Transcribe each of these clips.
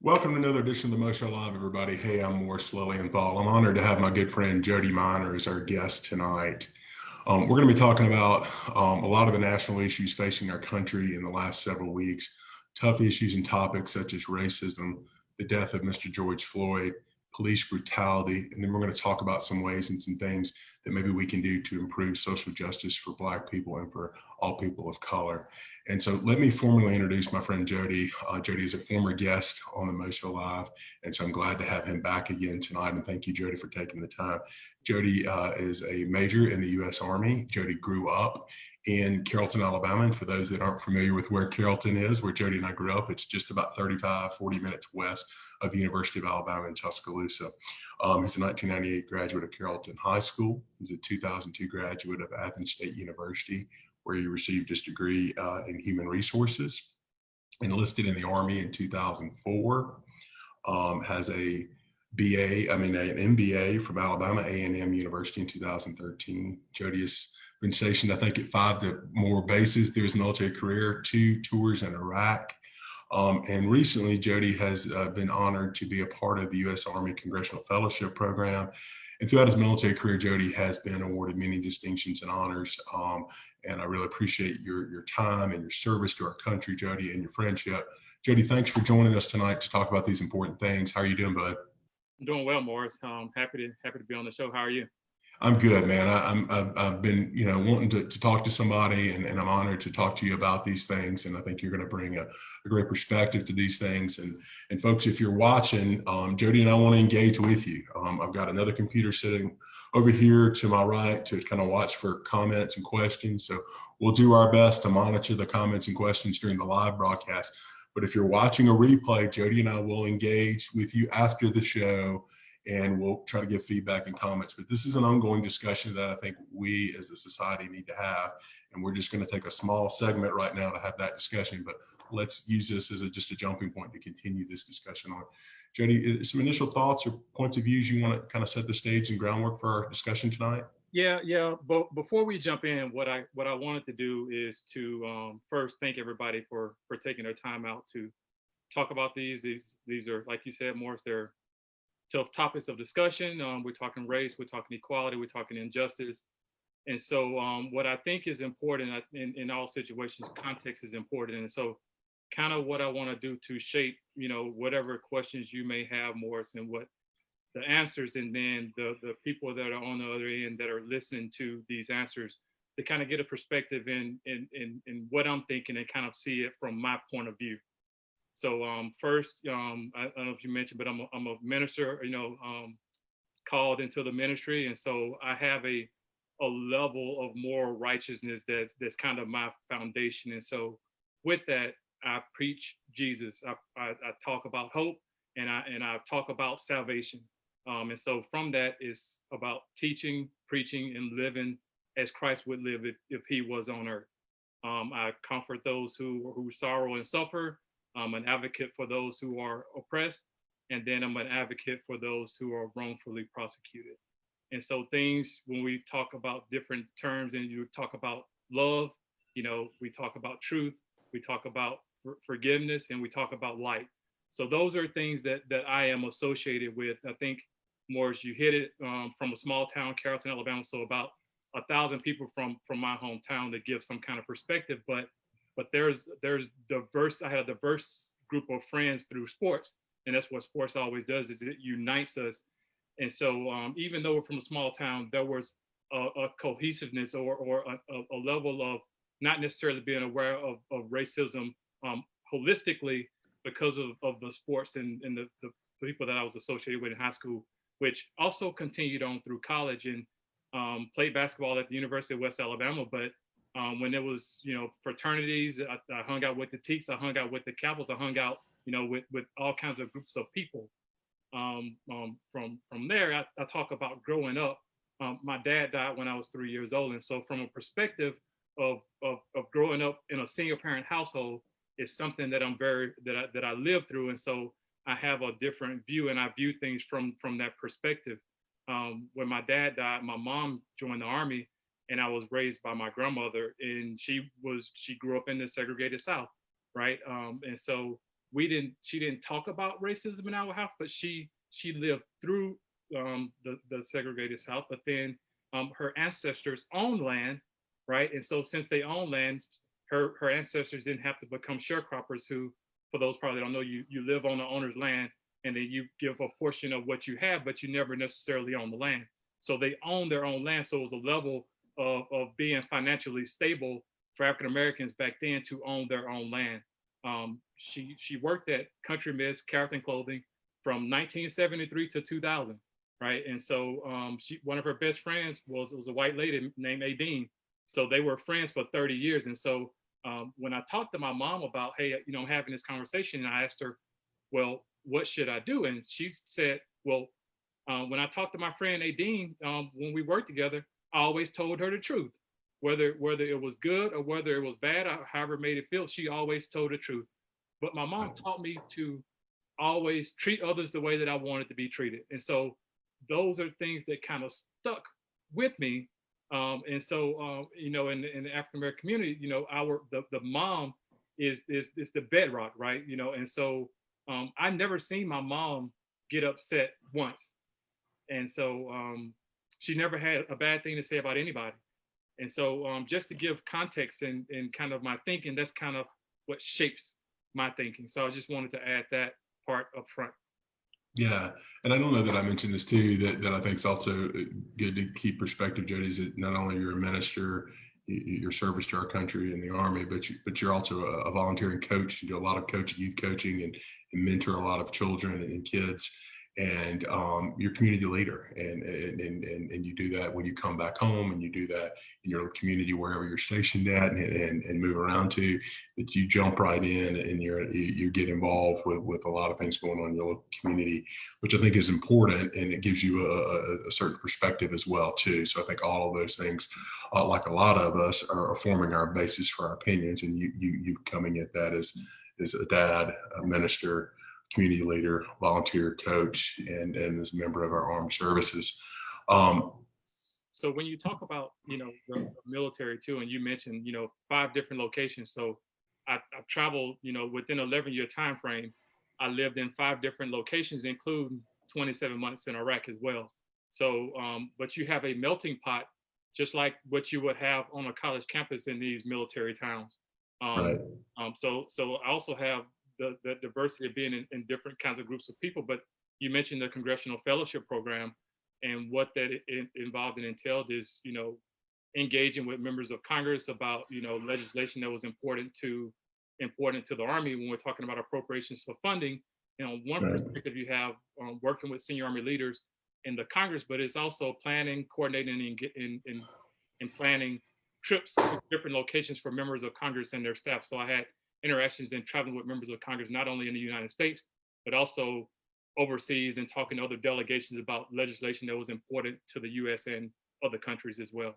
Welcome to another edition of the Mo Show Live, everybody. Hey, I'm Morris Lilienthal. I'm honored to have my good friend Jodie Minor as our guest tonight. We're going to be talking about a lot of the national issues facing our country in the last several weeks, tough issues and topics such as racism, the death of Mr. George Floyd, police brutality, and then we're going to talk about some ways and some things that maybe we can do to improve social justice for Black people and for all people of color. And so let me formally introduce my friend Jodie. Jodie is a former guest on the Mo Show Live, and so I'm glad to have him back again tonight. And thank you, Jodie, for taking the time. Jodie is a major in the U.S. Army. Jodie grew up in Carrollton, Alabama. And for those that aren't familiar with where Carrollton is, where Jodie and I grew up, it's just about 40 minutes west of the University of Alabama in Tuscaloosa. He's a 1998 graduate of Carrollton High School. He's a 2002 graduate of Athens State University, where he received his degree in human resources. Enlisted in the Army in 2004. Has an MBA from Alabama A&M University in 2013. Jodie has been stationed, I think, at 5 to more bases through his military career, 2 tours in Iraq. And recently, Jodie has been honored to be a part of the U.S. Army Congressional Fellowship Program. And throughout his military career, Jodie has been awarded many distinctions and honors. And I really appreciate your time and your service to our country, Jodie, and your friendship. Jodie, thanks for joining us tonight to talk about these important things. How are you doing, bud? I'm doing well, Morris. Happy to be on the show. How are you? I'm good, man. I've been, wanting to talk to somebody, and I'm honored to talk to you about these things. And I think you're going to bring a great perspective to these things. And folks, if you're watching, Jodie and I want to engage with you. I've got another computer sitting over here to my right to kind of watch for comments and questions. So we'll do our best to monitor the comments and questions during the live broadcast. But if you're watching a replay, Jodie and I will engage with you after the show, and we'll try to give feedback and comments. But this is an ongoing discussion that I think we as a society need to have. And we're just going to take a small segment right now to have that discussion. But let's use this as just a jumping point to continue this discussion on. Jodie, some initial thoughts or points of views you want to kind of set the stage and groundwork for our discussion tonight? Yeah. But before we jump in, what I wanted to do is to first thank everybody for taking their time out to talk about these. These are, like you said, Morris, they're tough topics of discussion. We're talking race, we're talking equality, we're talking injustice. And so what I think is important in all situations, context is important. And so kind of what I want to do to shape, whatever questions you may have, Morris, and what the answers, and then the people that are on the other end that are listening to these answers, to kind of get a perspective in what I'm thinking and kind of see it from my point of view. So first, I don't know if you mentioned, but I'm a minister, called into the ministry. And so I have a level of moral righteousness that's kind of my foundation. And so with that, I preach Jesus. I talk about hope, and I talk about salvation. And so from that is about teaching, preaching, and living as Christ would live if he was on earth. I comfort those who sorrow and suffer. I'm an advocate for those who are oppressed, and then I'm an advocate for those who are wrongfully prosecuted. And so things, when we talk about different terms, and you talk about love, we talk about truth, we talk about forgiveness, and we talk about light. So those are things that I am associated with. I think, Morris, you hit it, from a small town, Carrollton, Alabama, so about 1,000 people from my hometown, to give some kind of perspective. But there's diverse. I had a diverse group of friends through sports, and that's what sports always does, is it unites us. And so even though we're from a small town, there was a cohesiveness or a level of not necessarily being aware of racism holistically, because of the sports and the people that I was associated with in high school, which also continued on through college, and played basketball at the University of West Alabama. But when there was, fraternities, I hung out with the Teeks, I hung out with the Capitals, I hung out, with all kinds of groups of people. From there, I talk about growing up. My dad died when I was 3 years old, and so from a perspective of growing up in a single parent household, is something that that I lived through, and so I have a different view, and I view things from that perspective. When my dad died, my mom joined the Army, and I was raised by my grandmother, and she grew up in the segregated South, right? And so she didn't talk about racism in our house, but she lived through the segregated South. But then her ancestors owned land, right? And so since they own land, her ancestors didn't have to become sharecroppers who, for those probably don't know, you live on the owner's land and then you give a portion of what you have, but you never necessarily own the land. So they own their own land. So it was a level of being financially stable for African Americans back then to own their own land. She worked at Country Miss Carrollton Clothing from 1973 to 2000, right? And so one of her best friends was a white lady named Adine. So they were friends for 30 years. And so when I talked to my mom about, hey, having this conversation, and I asked her, well, what should I do? And she said, well, when I talked to my friend Adine, when we worked together, I always told her the truth, whether it was good or whether it was bad, or however it made it feel. She always told the truth. But my mom taught me to always treat others the way that I wanted to be treated. And so those are things that kind of stuck with me. And so in the African American community, the mom is the bedrock, right? And so I never seen my mom get upset once. And so she never had a bad thing to say about anybody. And so just to give context and kind of my thinking, that's kind of what shapes my thinking. So I just wanted to add that part up front. Yeah, and I don't know that I mentioned this too, that I think is also good to keep perspective, Jody, is that not only you're a minister, your service to our country in the Army, but you're also a volunteering coach. You do a lot of youth coaching and mentor a lot of children and kids, and you're a community leader, and you do that when you come back home, and you do that in your community wherever you're stationed at and move around to, that you jump right in and you get involved with a lot of things going on in your local community, which I think is important, and it gives you a certain perspective as well too. So I think all of those things, like a lot of us, are forming our basis for our opinions, and you coming at that as a dad, a minister, community leader, volunteer, coach, and as a member of our armed services. So when you talk about, the military too, and you mentioned, 5 different locations. So I've traveled, within 11-year time frame, I lived in 5 different locations, including 27 months in Iraq as well. So, but you have a melting pot, just like what you would have on a college campus in these military towns. Right. So I also have the diversity of being in different kinds of groups of people. But you mentioned the Congressional Fellowship Program, and what that involved and entailed is, engaging with members of Congress about, legislation that was important to the Army when we're talking about appropriations for funding. One Right. perspective you have working with senior Army leaders in the Congress, but it's also planning, coordinating, and planning trips to different locations for members of Congress and their staff. So I had interactions and traveling with members of Congress, not only in the United States, but also overseas, and talking to other delegations about legislation that was important to the U.S. and other countries as well.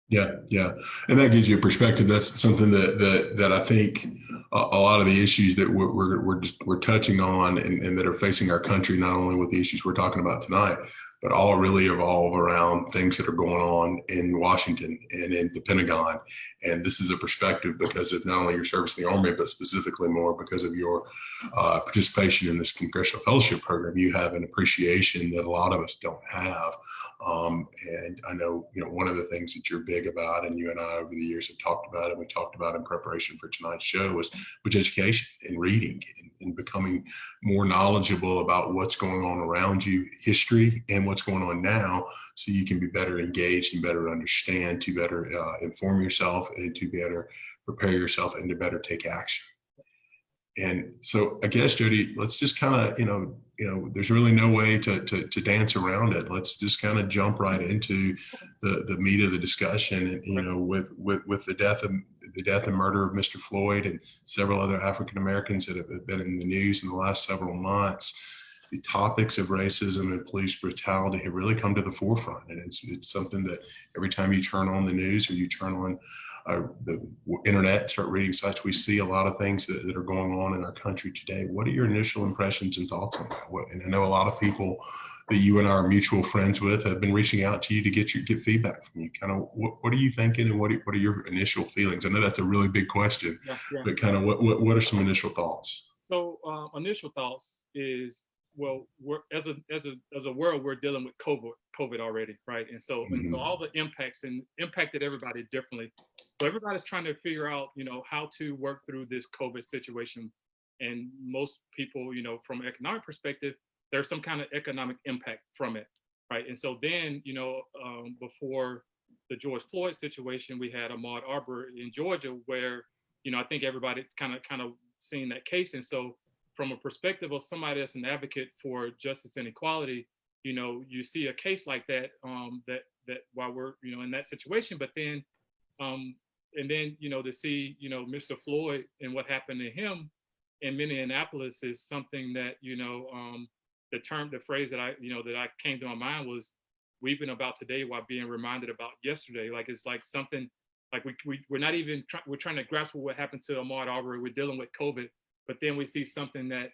Yeah, yeah, and that gives you a perspective. That's something that I think a lot of the issues that we're touching on and that are facing our country, not only with the issues we're talking about tonight, but all really evolve around things that are going on in Washington and in the Pentagon. And this is a perspective because of not only your service in the Army, but specifically more because of your participation in this Congressional Fellowship Program. You have an appreciation that a lot of us don't have. And I know, one of the things that you're big about, and you and I over the years have talked about, and we talked about in preparation for tonight's show, was education and reading and becoming more knowledgeable about what's going on around you, history, and what's going on now, so you can be better engaged and better understand, to better inform yourself, and to better prepare yourself, and to better take action. And so I guess, Jody, let's just kind of, there's really no way to dance around it. Let's just kind of jump right into the meat of the discussion. And, with the death and murder of Mr. Floyd and several other African Americans that have been in the news in the last several months, the topics of racism and police brutality have really come to the forefront. And it's something that every time you turn on the news or you turn on the internet, start reading sites, we see a lot of things that are going on in our country today. What are your initial impressions and thoughts on that? And I know a lot of people that you and I are mutual friends with have been reaching out to you to get feedback from you. Kind of what are you thinking, and what are your initial feelings? I know that's a really big question, Yeah. but kind of what are some initial thoughts? So initial thoughts is, well, we're as a world, we're dealing with COVID already, right? And so Mhm. all the impacts and impacted everybody differently. So everybody's trying to figure out, how to work through this COVID situation. And most people, from an economic perspective, there's some kind of economic impact from it, right? And so then, before the George Floyd situation, we had Ahmaud Arbery in Georgia, where I think everybody kind of seen that case. And so, from a perspective of somebody that's an advocate for justice and equality, you see a case like that, that while we're in that situation, but then um, and then to see Mr. Floyd and what happened to him in Minneapolis is something that the phrase that I came to my mind was weeping about today while being reminded about yesterday. Like it's like something like we're not even we're trying to grasp what happened to Ahmaud Arbery. We're dealing with COVID, but then we see something that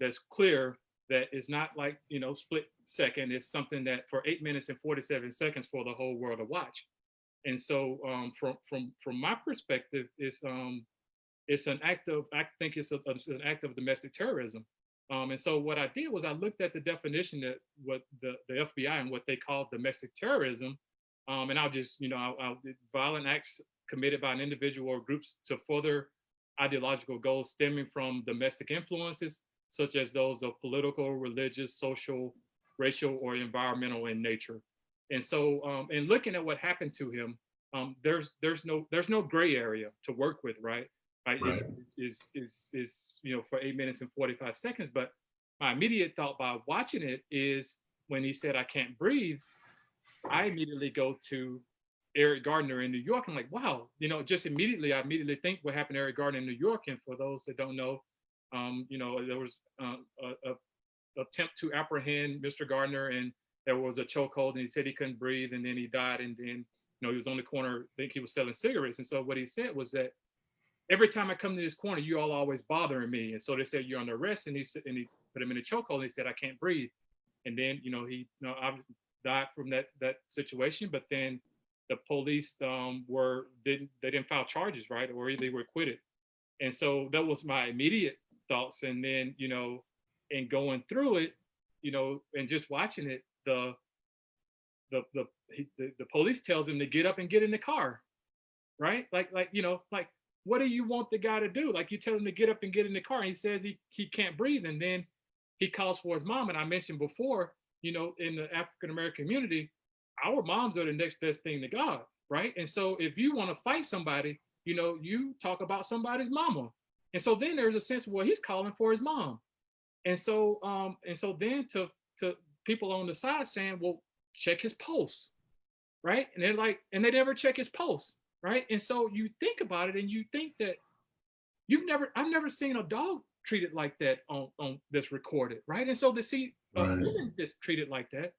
that's clear, that is not like split second. It's something that for 8 minutes and 47 seconds for the whole world to watch. And so from my perspective, it's an act of, I think it's an act of domestic terrorism. And so what I did was I looked at the definition that what the FBI and what they call domestic terrorism. And I'll just, I'll violent acts committed by an individual or groups to further ideological goals stemming from domestic influences, such as those of political, religious, social, racial, or environmental in nature. And so, in looking at what happened to him, there's no gray area to work with, right? Right, Right. is for 8 minutes and 45 seconds. But my immediate thought by watching it is when he said I can't breathe, I immediately go to Eric Gardner in New York. I'm like, wow, just immediately, I immediately think what happened to Eric Gardner in New York. And for those that don't know, there was a attempt to apprehend Mr. Gardner, and there was a chokehold, and he said he couldn't breathe, and then he died, and then he was on the corner. I think he was selling cigarettes, and so what he said was that every time I come to this corner, you all always bothering me. And so they said, you're under arrest. And he put him in a chokehold. And he said, I can't breathe. And then, he, I died from that situation. But then the police they didn't file charges, right? Or they were acquitted. And so that was my immediate thoughts. And then, in going through it, and just watching it, the police tells him to get up and get in the car, right? Like what do you want the guy to do? Like you tell him to get up and get in the car, and he says he can't breathe, and then he calls for his mom. And I mentioned before, in the African American community, our moms are the next best thing to God, right? And so if you want to fight somebody, you talk about somebody's mama. And so then there's a sense, well, he's calling for his mom. And so then to people on the side saying, well, check his pulse, right? And they're like, and they never check his pulse, right? And so you think about it, and you think that I've never seen a dog treated like that on this recorded, right? And so to see a Right. human just treated like that,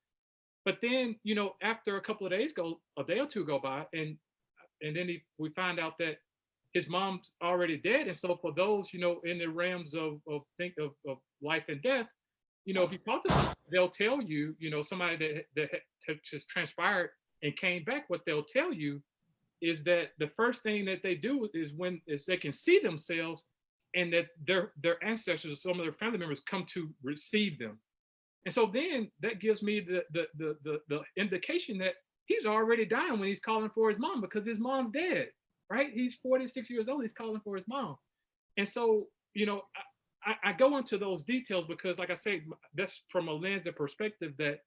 but then after a day or two go by, and then we find out that his mom's already dead. And so for those in the realms of life and death, if you talk to them, they'll tell you, somebody that has transpired and came back, what they'll tell you is that the first thing that they do is they can see themselves, and that their ancestors or some of their family members come to receive them. And so then that gives me the indication that he's already dying when he's calling for his mom, because his mom's dead, right? He's 46 years old, he's calling for his mom. And so I go into those details because, like I say, that's from a lens and perspective that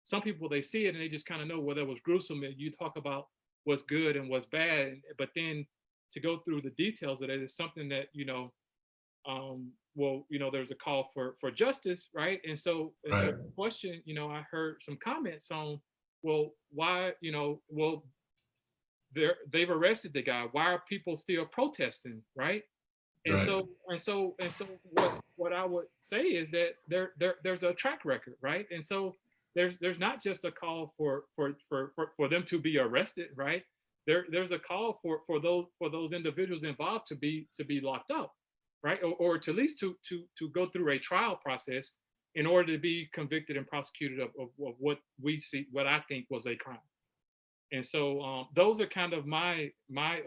some people, they see it and they just kind of know, well, that was gruesome. And you talk about what's good and what's bad, but then to go through the details of it is something that there's a call for justice, right? And so Right. the question, I heard some comments on, well, why, well, they've arrested the guy. Why are people still protesting, right? And Right. so what I would say is that there's a track record, right? And so there's not just a call for them to be arrested, right? There's a call for those individuals involved to be locked up, right? Or to at least to go through a trial process in order to be convicted and prosecuted of what I think was a crime. And so those are kind of my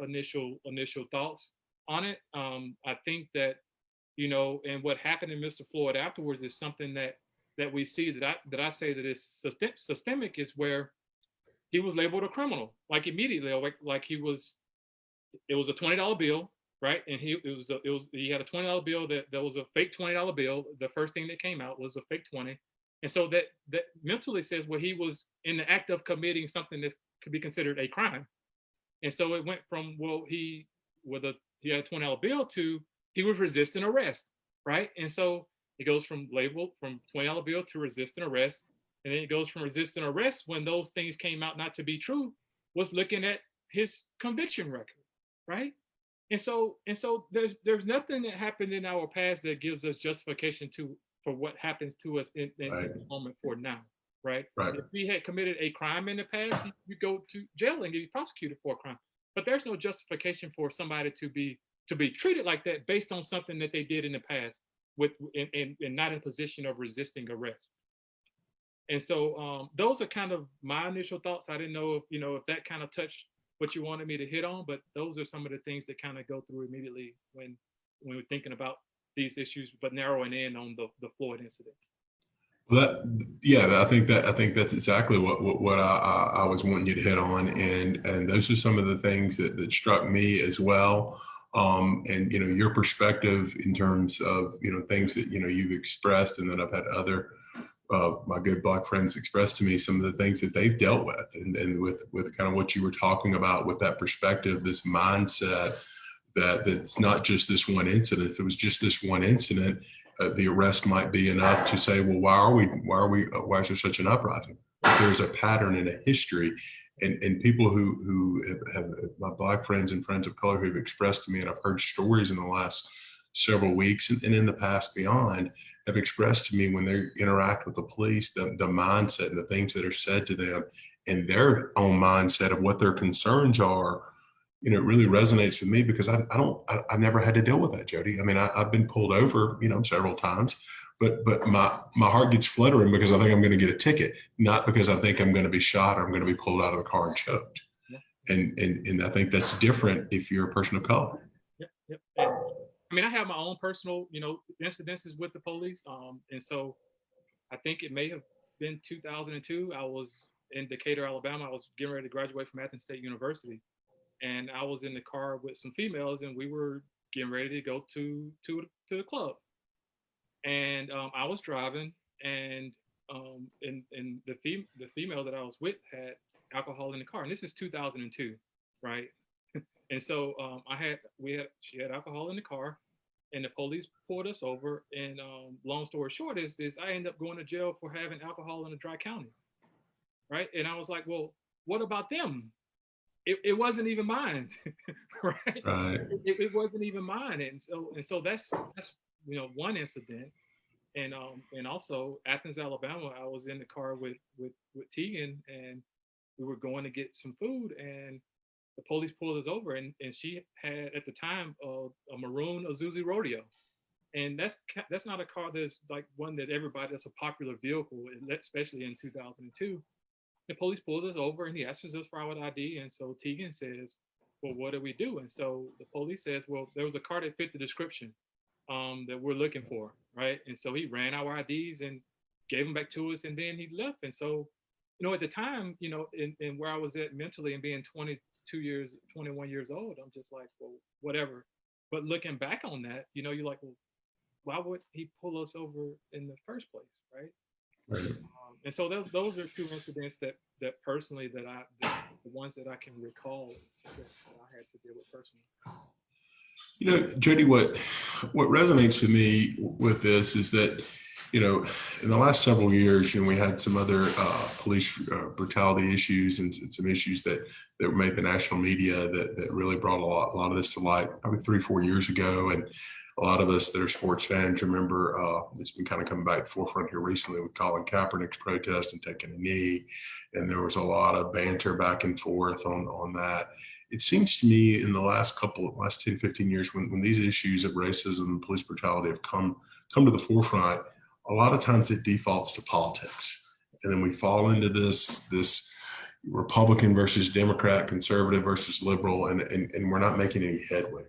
initial thoughts on it. I think that and what happened in Mr. Floyd afterwards is something that we see that I say that is systemic, is where he was labeled a criminal, like immediately, like he was. It was a $20 bill, right? And he had a $20 bill that was a fake $20 bill. The first thing that came out was a fake 20, and so that mentally says, well, he was in the act of committing something that could be considered a crime. And so it went from, well, he had a $20 bill to he was resisting arrest, right? And so it goes from $20 bill to resisting arrest, and then it goes from resisting arrest, when those things came out not to be true, was looking at his conviction record, right? And so there's nothing that happened in our past that gives us justification for what happens to us in Right. the moment for now, right? Right. If we had committed a crime in the past, you go to jail and get prosecuted for a crime. But there's no justification for somebody to be treated like that based on something that they did in the past and not in a position of resisting arrest. And so those are kind of my initial thoughts. I didn't know if that kind of touched what you wanted me to hit on, but those are some of the things that kind of go through immediately when we're thinking about these issues, but narrowing in on the Floyd incident. Well, I think that's exactly what I was wanting you to hit on, and those are some of the things that struck me as well. And your perspective in terms of things that you've expressed, and that I've had other my good Black friends express to me some of the things that they've dealt with, and with kind of what you were talking about with that perspective, this mindset that's not just this one incident. If it was just this one incident, the arrest might be enough to say, well, why is there such an uprising? But there's a pattern and a history, and people who have my Black friends and friends of color who've expressed to me, and I've heard stories in the last several weeks and in the past beyond, have expressed to me when they interact with the police, the mindset and the things that are said to them and their own mindset of what their concerns are. It really resonates with me, because I never had to deal with that, Jody. I mean, I've been pulled over, several times, but my heart gets fluttering because I think I'm going to get a ticket, not because I think I'm going to be shot or I'm going to be pulled out of the car and choked. Yeah. And I think that's different if you're a person of color. Yep. And, I mean, I have my own personal, incidences with the police. And so I think it may have been 2002. I was in Decatur, Alabama. I was getting ready to graduate from Athens State University. And I was in the car with some females, and we were getting ready to go to the club. And I was driving, and the female that I was with had alcohol in the car, and this is 2002, right? And so she had alcohol in the car, and the police pulled us over. And long story short is I ended up going to jail for having alcohol in a dry county, right? And I was like, well, what about them? It wasn't even mine, right? Right. It wasn't even mine, and so that's one incident, and also Athens, Alabama. I was in the car with Tegan, and we were going to get some food, and the police pulled us over, and she had at the time a maroon Isuzu Rodeo, and that's not a car that's like one that's a popular vehicle, especially in 2002. The police pulls us over, and he asks us for our ID. And so Tegan says, well, what do we do? And so the police says, well, there was a car that fit the description that we're looking for, right? And so he ran our IDs and gave them back to us, and then he left. And so, at the time, in where I was at mentally and being 21 years old, I'm just like, well, whatever. But looking back on that, you're like, well, why would he pull us over in the first place, right? Right. And so those are two incidents that personally the ones that I can recall that I had to deal with personally. Jody, what resonates with me with this is that, in the last several years, we had some other police brutality issues and some issues that made the national media that really brought a lot of this to light probably 3-4 years ago. And a lot of us that are sports fans remember it's been kind of coming back to the forefront here recently with Colin Kaepernick's protest and taking a knee. And there was a lot of banter back and forth on that. It seems to me in the last 10, 15 years, when these issues of racism and police brutality have come to the forefront, a lot of times it defaults to politics. And then we fall into this Republican versus Democrat, conservative versus liberal, and we're not making any headway.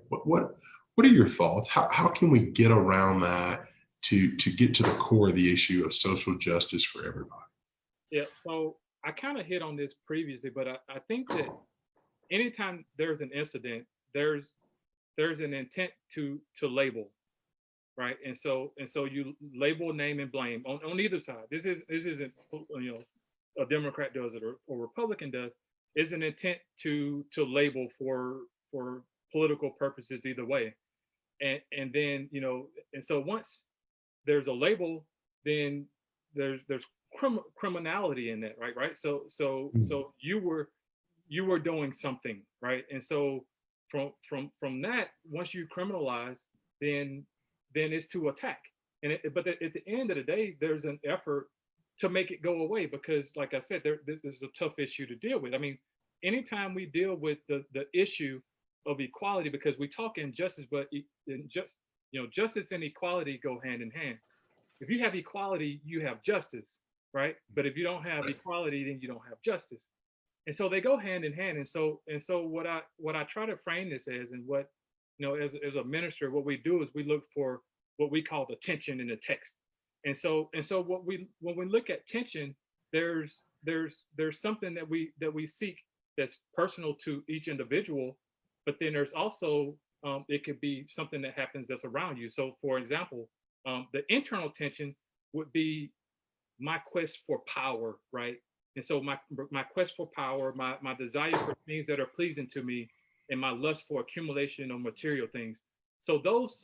What are your thoughts? How can we get around that to get to the core of the issue of social justice for everybody? Yeah, so I kind of hit on this previously, but I think that anytime there's an incident, there's an intent to label, right? And so you label, name, and blame on either side. This isn't a Democrat does it or Republican does. Is an intent to label for political purposes either way. And then and so once there's a label, then there's criminality in that, right? So you were doing something, right? And so from that, once you criminalize, then it's to attack. But at the end of the day, there's an effort to make it go away because, like I said, this is a tough issue to deal with. I mean, anytime we deal with the issue of equality, because we talk injustice, but justice and equality go hand in hand. If you have equality, you have justice, right? But if you don't have equality, then you don't have justice. And so they go hand in hand. And so what I try to frame this as, and what as a minister, what we do is we look for what we call the tension in the text. And so when we look at tension, there's something that we seek that's personal to each individual, but then there's also it could be something that happens that's around you. So for example, the internal tension would be my quest for power, right? And so my quest for power, my desire for things that are pleasing to me, and my lust for accumulation of material things. So those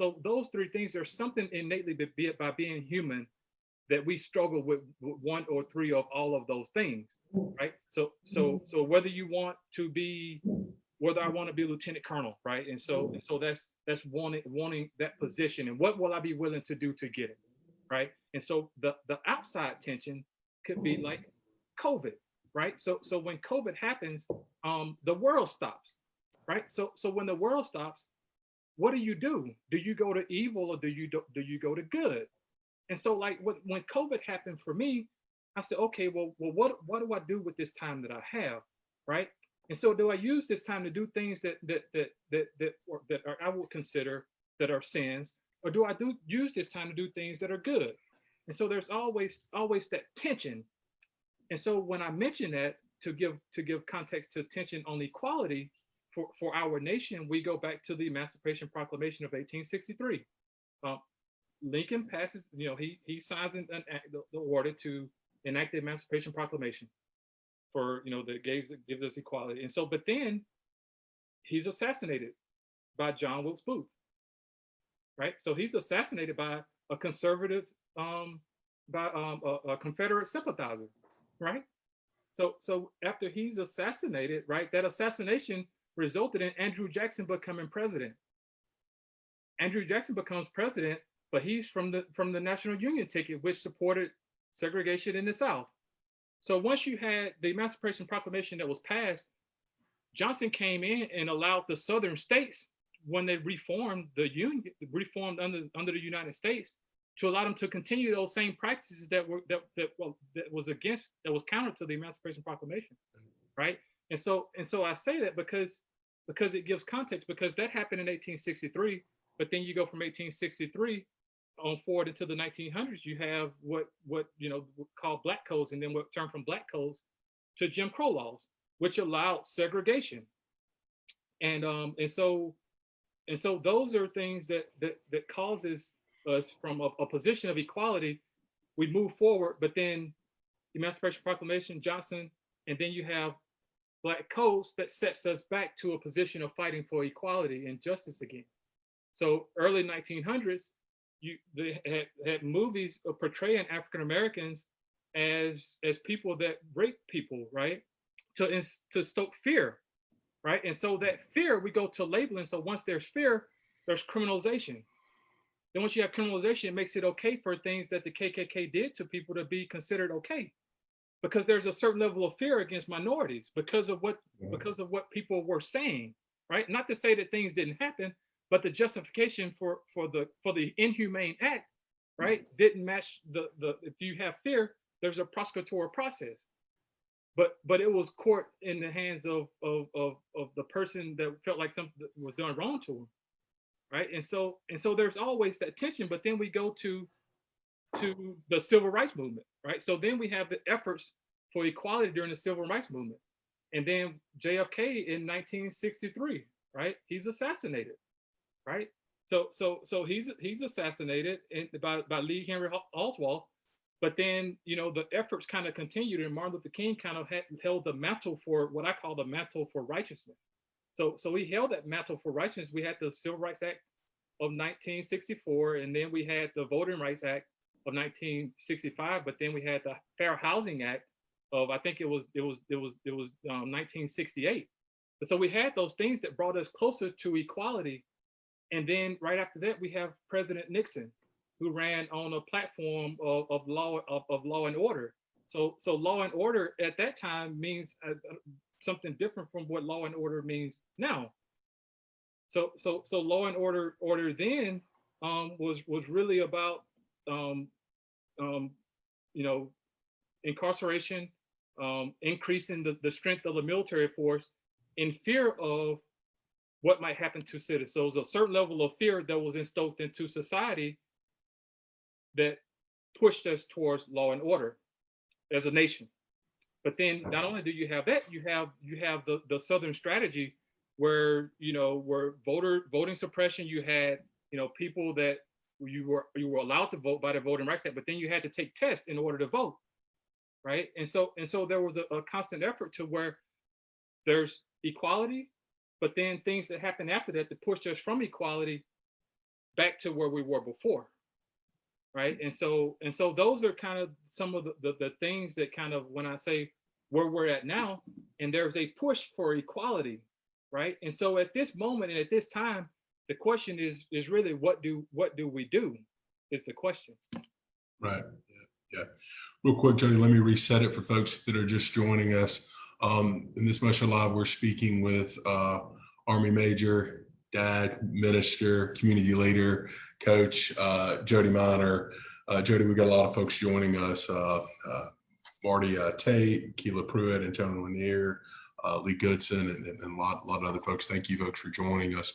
three things, there's something innately by being human that we struggle with one or three of all of those things, right? So whether I want to be lieutenant colonel, right? And so that's wanting that position, and what will I be willing to do to get it, right? And so the outside tension could be like COVID, right? So when COVID happens, the world stops, right? So when the world stops, what do? Do you go to evil, or do you go to good? And so like when COVID happened for me, I said, okay, well, what do I do with this time that I have, right? And so do I use this time to do things that are, I would consider that are sins, or do I use this time to do things that are good? And so there's always that tension. And so when I mention that, to give context to tension on equality for our nation, we go back to the Emancipation Proclamation of 1863. Um, Lincoln passes, he signs the order to enact the Emancipation Proclamation for that gives us equality. And so, but then he's assassinated by John Wilkes Booth, right? So he's assassinated by a conservative, by a Confederate sympathizer, right? So after he's assassinated, right, that assassination resulted in Andrew Jackson becoming president. Andrew Jackson becomes president, but he's from the National Union ticket, which supported segregation in the South. So once you had the Emancipation Proclamation that was passed, Johnson came in and allowed the Southern states, when they reformed the Union, reformed under the United States, to allow them to continue those same practices that was counter to the Emancipation Proclamation, right? And so I say that because it gives context, because that happened in 1863, but then you go from 1863 on forward into the 1900s, you have what called black codes, and then what turned from black codes to Jim Crow laws, which allowed segregation. And so those are things that causes us from a position of equality. We move forward, but then Emancipation Proclamation, Johnson, and then you have black codes that sets us back to a position of fighting for equality and justice again. So early 1900s, they had movies portraying African Americans as people that rape people, right? To stoke fear, right? And so that fear, we go to labeling. So once there's fear, there's criminalization. Then once you have criminalization, it makes it okay for things that the KKK did to people to be considered okay, because there's a certain level of fear against minorities because of what people were saying, right? Not to say that things didn't happen, but the justification for the inhumane act, right, didn't match the if you have fear, there's a prosecutorial process. But it was court in the hands of the person that felt like something was done wrong to him. right? And so there's always that tension, but then we go to the civil rights movement, right? So then we have the efforts for equality during the civil rights movement. And then JFK in 1963, right? He's assassinated, right? So he's assassinated by Lee Henry Oswald. But then, you know, the efforts kind of continued, and Martin Luther King kind of held the mantle for what I call the mantle for righteousness. So he held that mantle for righteousness. We had the Civil Rights Act of 1964, and then we had the Voting Rights Act of 1965, but then we had the Fair Housing Act of, I think it was 1968. So we had those things that brought us closer to equality. And then right after that, we have President Nixon, who ran on a platform of law and order. So law and order at that time means something different from what law and order means now. So law and order then was really about you know, incarceration, increasing the strength of the military force in fear of what might happen to citizens. So there's a certain level of fear that was instilled into society that pushed us towards law and order as a nation. But then not only do you have that, you have the Southern strategy where, you know, where voting suppression, you had, you know, people that you were allowed to vote by the Voting Rights Act, but then you had to take tests in order to vote, right? And so there was a constant effort to where there's equality, but then things that happened after that to push us from equality back to where we were before, right? And so those are kind of some of the things that kind of, when I say where we're at now, and there's a push for equality, right? And so at this moment and at this time, the question is really what do we do is the question. Right. Yeah. Real quick, Jody, let me reset it for folks that are just joining us. In this Musha Live, we're speaking with Army Major, Dad, Minister, Community Leader, Coach Jodie Minor. Jody, we got a lot of folks joining us. Marty Tate, Keela Pruitt, Antonio Lanier, Lee Goodson, and a lot of other folks. Thank you, folks, for joining us.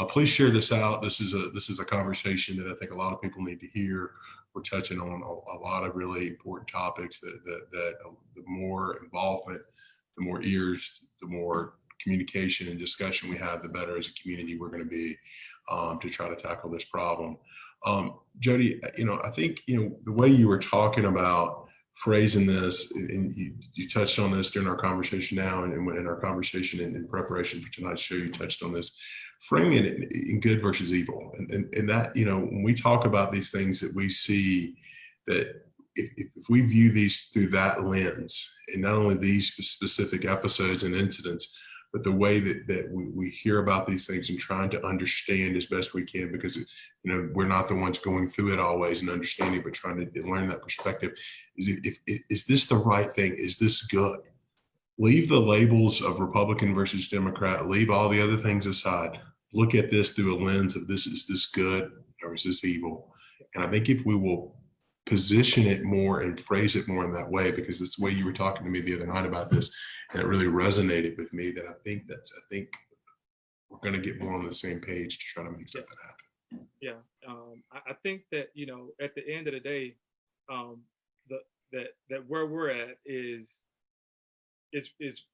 Please share this out. This is a conversation that I think a lot of people need to hear. We're touching on a lot of really important topics that the more involvement, the more ears, the more communication and discussion we have, the better as a community we're going to be to try to tackle this problem. Jody, you know, I think, you know, the way you were talking about phrasing this, and you touched on this during our conversation now, and in our conversation in preparation for tonight's show, you touched on this, framing it in good versus evil. And that, you know, when we talk about these things that we see, that if we view these through that lens, and not only these specific episodes and incidents, but the way that we hear about these things and trying to understand as best we can, because, you know, we're not the ones going through it always and understanding, but trying to learn that perspective. Is this the right thing? Is this good? Leave the labels of Republican versus Democrat, leave all the other things aside. Look at this through a lens of is this good or is this evil? And I think if we will position it more and phrase it more in that way, because it's the way you were talking to me the other night about this, and it really resonated with me, that I think we're going to get more on the same page to try to make something happen. Yeah, I think that, you know, at the end of the day, that where we're at is you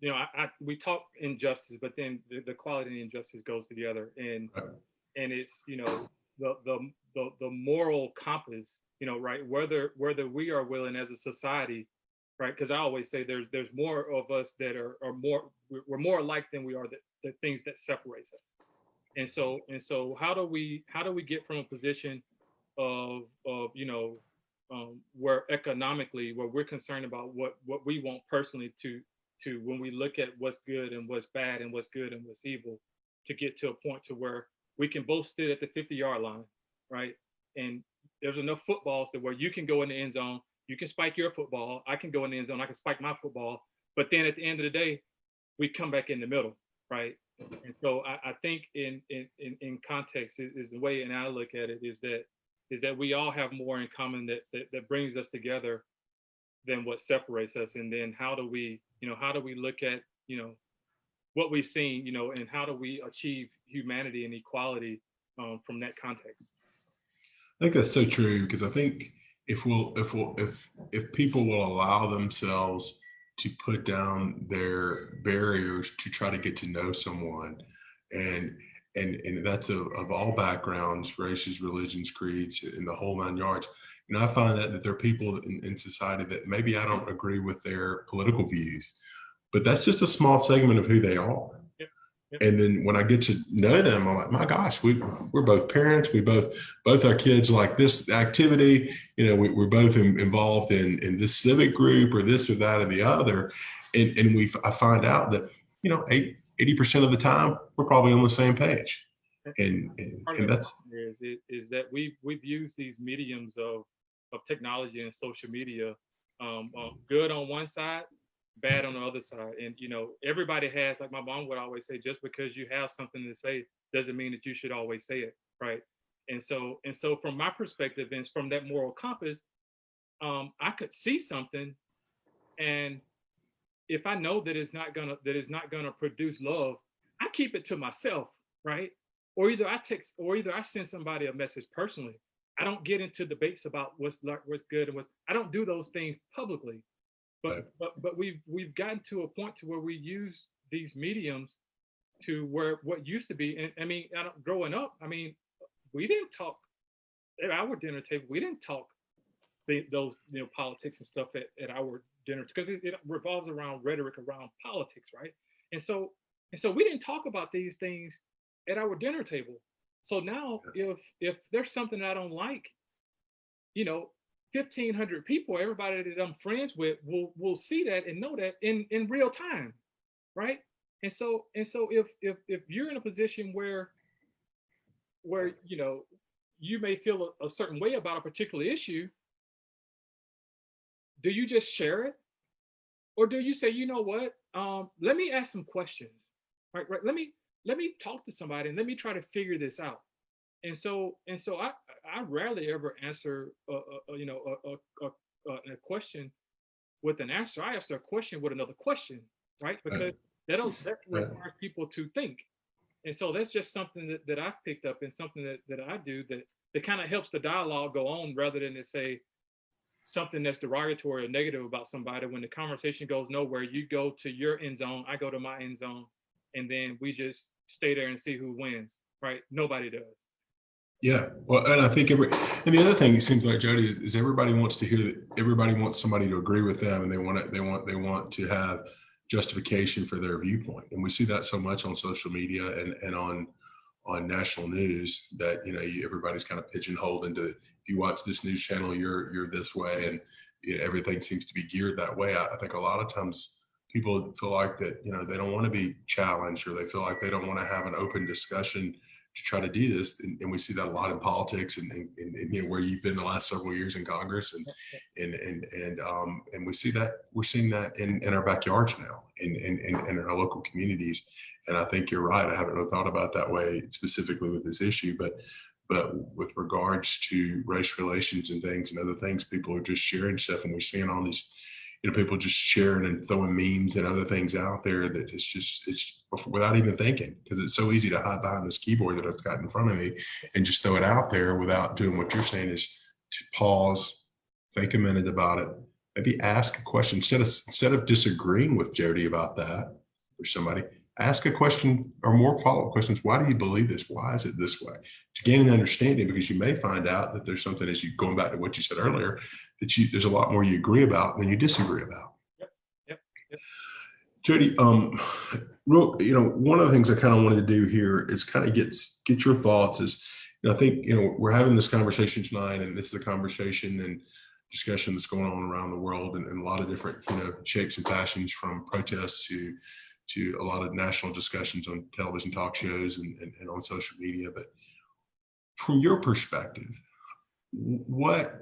know, we talk injustice, but then the quality and injustice goes together, and Right. and it's, you know, the moral compass, you know, right, whether we are willing as a society, right, because I always say there's more of us that are more, we're more alike than we are the things that separates us. And so how do we get from a position of you know, where economically, where we're concerned about what we want personally, to when we look at what's good and what's bad and what's good and what's evil, to get to a point to where we can both sit at the 50-yard line, right? And there's enough footballs to where you can go in the end zone, you can spike your football, I can go in the end zone, I can spike my football, but then at the end of the day, we come back in the middle, right? And so I think in context is the way, and I look at it, is that we all have more in common that brings us together than what separates us. And then how do we look at, you know, what we've seen, you know, and how do we achieve humanity and equality from that context. I think that's so true, because I think if people will allow themselves to put down their barriers to try to get to know someone, and and that's of all backgrounds, races, religions, creeds, and the whole nine yards. I find that there are people in society that maybe I don't agree with their political views, but that's just a small segment of who they are. Yep. Yep. And then when I get to know them, I'm like, my gosh, we're both parents. We both our kids like this activity. We're both involved in this civic group or this or that or the other. And I find out that, 80% of the time we're probably on the same page. Part And of that that's, is that we've used these mediums of technology and social media, good on one side, bad on the other side. And everybody has, like my mom would always say, just because you have something to say doesn't mean that you should always say it, right? And so from my perspective and from that moral compass, I could see something, and if I know that it's not gonna produce love, I keep it to myself, right? Or either I send somebody a message personally. I don't get into debates about what's good and what I don't do those things publicly. right. But we've gotten to a point to where we use these mediums to where what used to be, and I mean, growing up, I mean, we didn't talk at our dinner table. We didn't talk those politics and stuff at our dinner, because it revolves around rhetoric around politics, right? And so we didn't talk about these things at our dinner table. So now if there's something I don't like, you know 1,500 people, everybody that I'm friends with, will see that and know that in real time, right? And so if you're in a position where you may feel a certain way about a particular issue, do you just share it, or do you say, you know what, let me ask some questions, right? Let me talk to somebody and let me try to figure this out. And so I rarely ever answer a question with an answer. I ask a question with another question, right? Because that Right. requires people to think. And so that's just something that I've picked up, and something that I do, that kind of helps the dialogue go on, rather than to say something that's derogatory or negative about somebody. When the conversation goes nowhere, you go to your end zone, I go to my end zone, and then we just stay there and see who wins, right? Nobody does. Yeah. Well, and I think and the other thing it seems like, Jody, is everybody wants to hear that. Everybody wants somebody to agree with them, and they want to have justification for their viewpoint. And we see that so much on social media and on national news, that everybody's kind of pigeonholed into, if you watch this news channel, you're this way, and everything seems to be geared that way. I think a lot of times people feel like that they don't want to be challenged, or they feel like they don't want to have an open discussion to try to do this. And we see that a lot in politics, and where you've been the last several years in Congress, and we're seeing that in our backyards now, in our local communities. And I think you're right. I haven't really thought about that way specifically with this issue, but with regards to race relations and things and other things, people are just sharing stuff, and we're seeing all these people just sharing and throwing memes and other things out there, that it's without even thinking, because it's so easy to hide behind this keyboard that I've got in front of me and just throw it out there without doing what you're saying, is to pause, think a minute about it, maybe ask a question, instead of disagreeing with Jody about that, or somebody. Ask a question or more follow-up questions. Why do you believe this? Why is it this way? To gain an understanding, because you may find out that there's something, as you going back to what you said earlier, that there's a lot more you agree about than you disagree about. Yep. Yep. Yep. Jody, one of the things I kind of wanted to do here is kind of get your thoughts. Is I think we're having this conversation tonight, and this is a conversation and discussion that's going on around the world, in a lot of different shapes and fashions, from protests to a lot of national discussions on television talk shows and on social media. But from your perspective,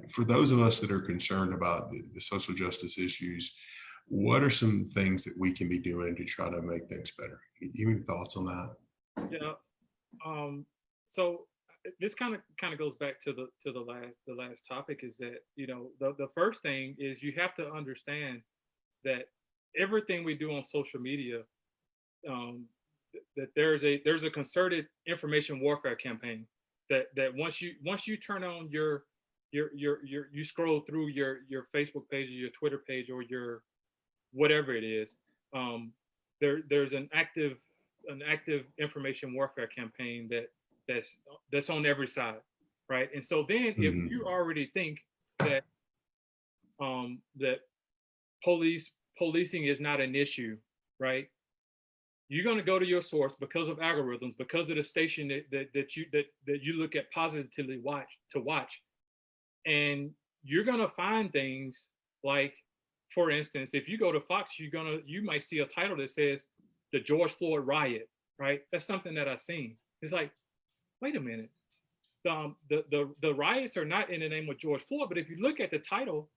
for those of us that are concerned about the social justice issues, what are some things that we can be doing to try to make things better? Any thoughts on that? Yeah. So this kind of goes back to the last topic, is that the first thing is, you have to understand that everything we do on social media, that there's a concerted information warfare campaign, that once you turn on you scroll through your Facebook page or your Twitter page or your whatever it is, there's an active information warfare campaign that's on every side, right? And so then if you already think that that policing is not an issue, right? You're going to go to your source because of algorithms, because of the station that you look at positively watch, and you're going to find things like, for instance, if you go to Fox, you might see a title that says the George Floyd riot, right? That's something that I've seen. It's like, wait a minute, the riots are not in the name of George Floyd, but if you look at the title,